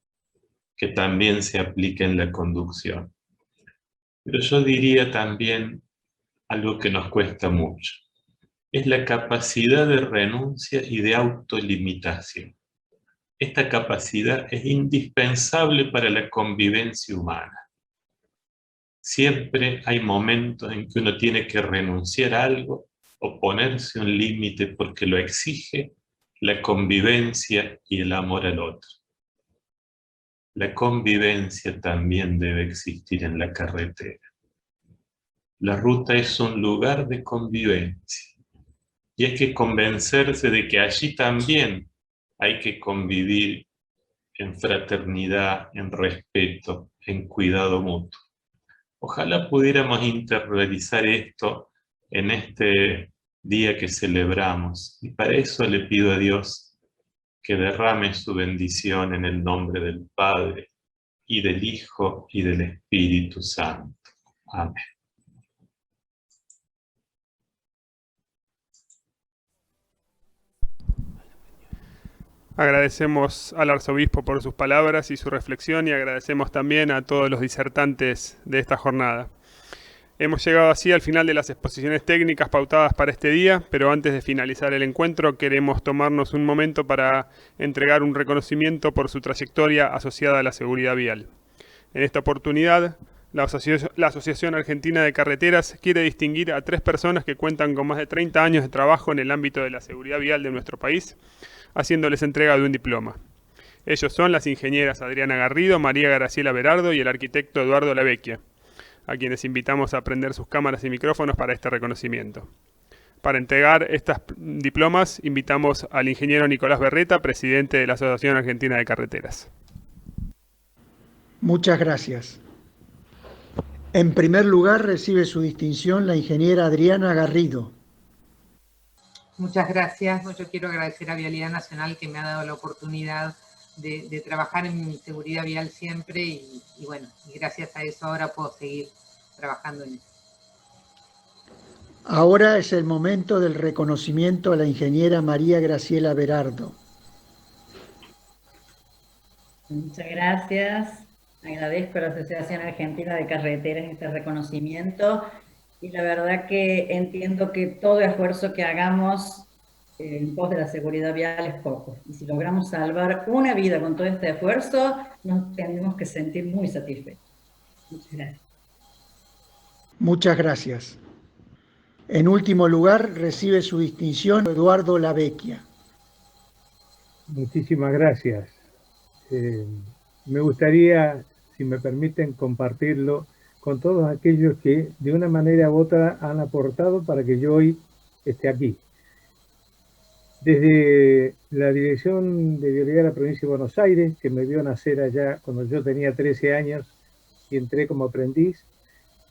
que también se aplica en la conducción. Pero yo diría también algo que nos cuesta mucho. Es la capacidad de renuncia y de autolimitación. Esta capacidad es indispensable para la convivencia humana. Siempre hay momentos en que uno tiene que renunciar a algo o ponerse un límite porque lo exige la convivencia y el amor al otro. La convivencia también debe existir en la carretera. La ruta es un lugar de convivencia y hay que convencerse de que allí también hay que convivir en fraternidad, en respeto, en cuidado mutuo. Ojalá pudiéramos interiorizar esto en este día que celebramos, y para eso le pido a Dios que derrame su bendición en el nombre del Padre, y del Hijo, y del Espíritu Santo. Amén. Agradecemos al arzobispo por sus palabras y su reflexión, y agradecemos también a todos los disertantes de esta jornada. Hemos llegado así al final de las exposiciones técnicas pautadas para este día, pero antes de finalizar el encuentro queremos tomarnos un momento para entregar un reconocimiento por su trayectoria asociada a la seguridad vial. En esta oportunidad, la Asociación Argentina de Carreteras quiere distinguir a 3 personas que cuentan con más de 30 años de trabajo en el ámbito de la seguridad vial de nuestro país, haciéndoles entrega de un diploma. Ellos son las ingenieras Adriana Garrido, María Graciela Berardo y el arquitecto Eduardo Lavecchia, a quienes invitamos a prender sus cámaras y micrófonos para este reconocimiento. Para entregar estas diplomas, invitamos al ingeniero Nicolás Berreta, presidente de la Asociación Argentina de Carreteras. Muchas gracias. En primer lugar, recibe su distinción la ingeniera Adriana Garrido. Muchas gracias. Yo quiero agradecer a Vialidad Nacional que me ha dado la oportunidad de trabajar en seguridad vial siempre y bueno, y gracias a eso ahora puedo seguir trabajando en eso. Ahora es el momento del reconocimiento a la ingeniera María Graciela Berardo. Muchas gracias. Agradezco a la Asociación Argentina de Carreteras este reconocimiento y la verdad que entiendo que todo esfuerzo que hagamos en pos de la seguridad vial es poco. Y si logramos salvar una vida con todo este esfuerzo, nos tenemos que sentir muy satisfechos. Muchas gracias. Muchas gracias. En último lugar, recibe su distinción Eduardo Lavecchia. Muchísimas gracias. Me gustaría, si me permiten, compartirlo con todos aquellos que de una manera u otra han aportado para que yo hoy esté aquí. Desde la Dirección de Vialidad de la Provincia de Buenos Aires, que me vio nacer allá cuando yo tenía 13 años y entré como aprendiz,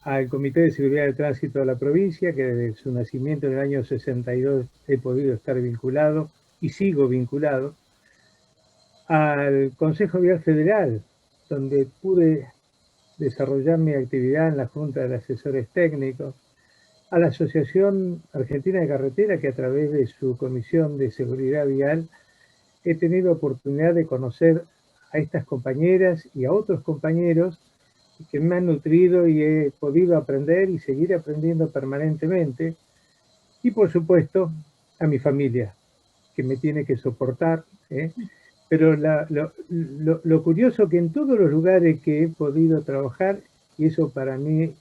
al Comité de Seguridad del Tránsito de la provincia, que desde su nacimiento en el año 62 he podido estar vinculado y sigo vinculado, al Consejo Vial Federal, donde pude desarrollar mi actividad en la Junta de Asesores Técnicos, a la Asociación Argentina de Carretera, que a través de su Comisión de Seguridad Vial he tenido oportunidad de conocer a estas compañeras y a otros compañeros que me han nutrido y he podido aprender y seguir aprendiendo permanentemente. Y por supuesto a mi familia, que me tiene que soportar, Pero lo curioso que en todos los lugares que he podido trabajar, y eso para mí,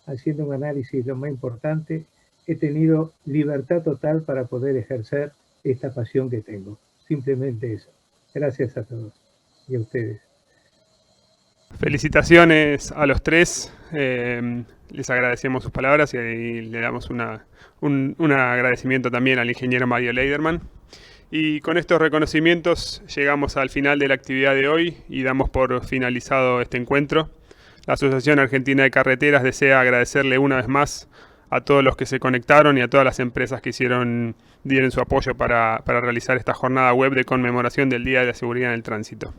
haciendo un análisis lo más importante, he tenido libertad total para poder ejercer esta pasión que tengo. Simplemente eso. Gracias a todos y a ustedes. Felicitaciones a los 3. Les agradecemos sus palabras y le damos un agradecimiento también al ingeniero Mario Leiderman. Y con estos reconocimientos llegamos al final de la actividad de hoy y damos por finalizado este encuentro. La Asociación Argentina de Carreteras desea agradecerle una vez más a todos los que se conectaron y a todas las empresas que dieron su apoyo para realizar esta jornada web de conmemoración del Día de la Seguridad en el Tránsito.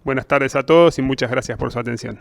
Buenas tardes a todos y muchas gracias por su atención.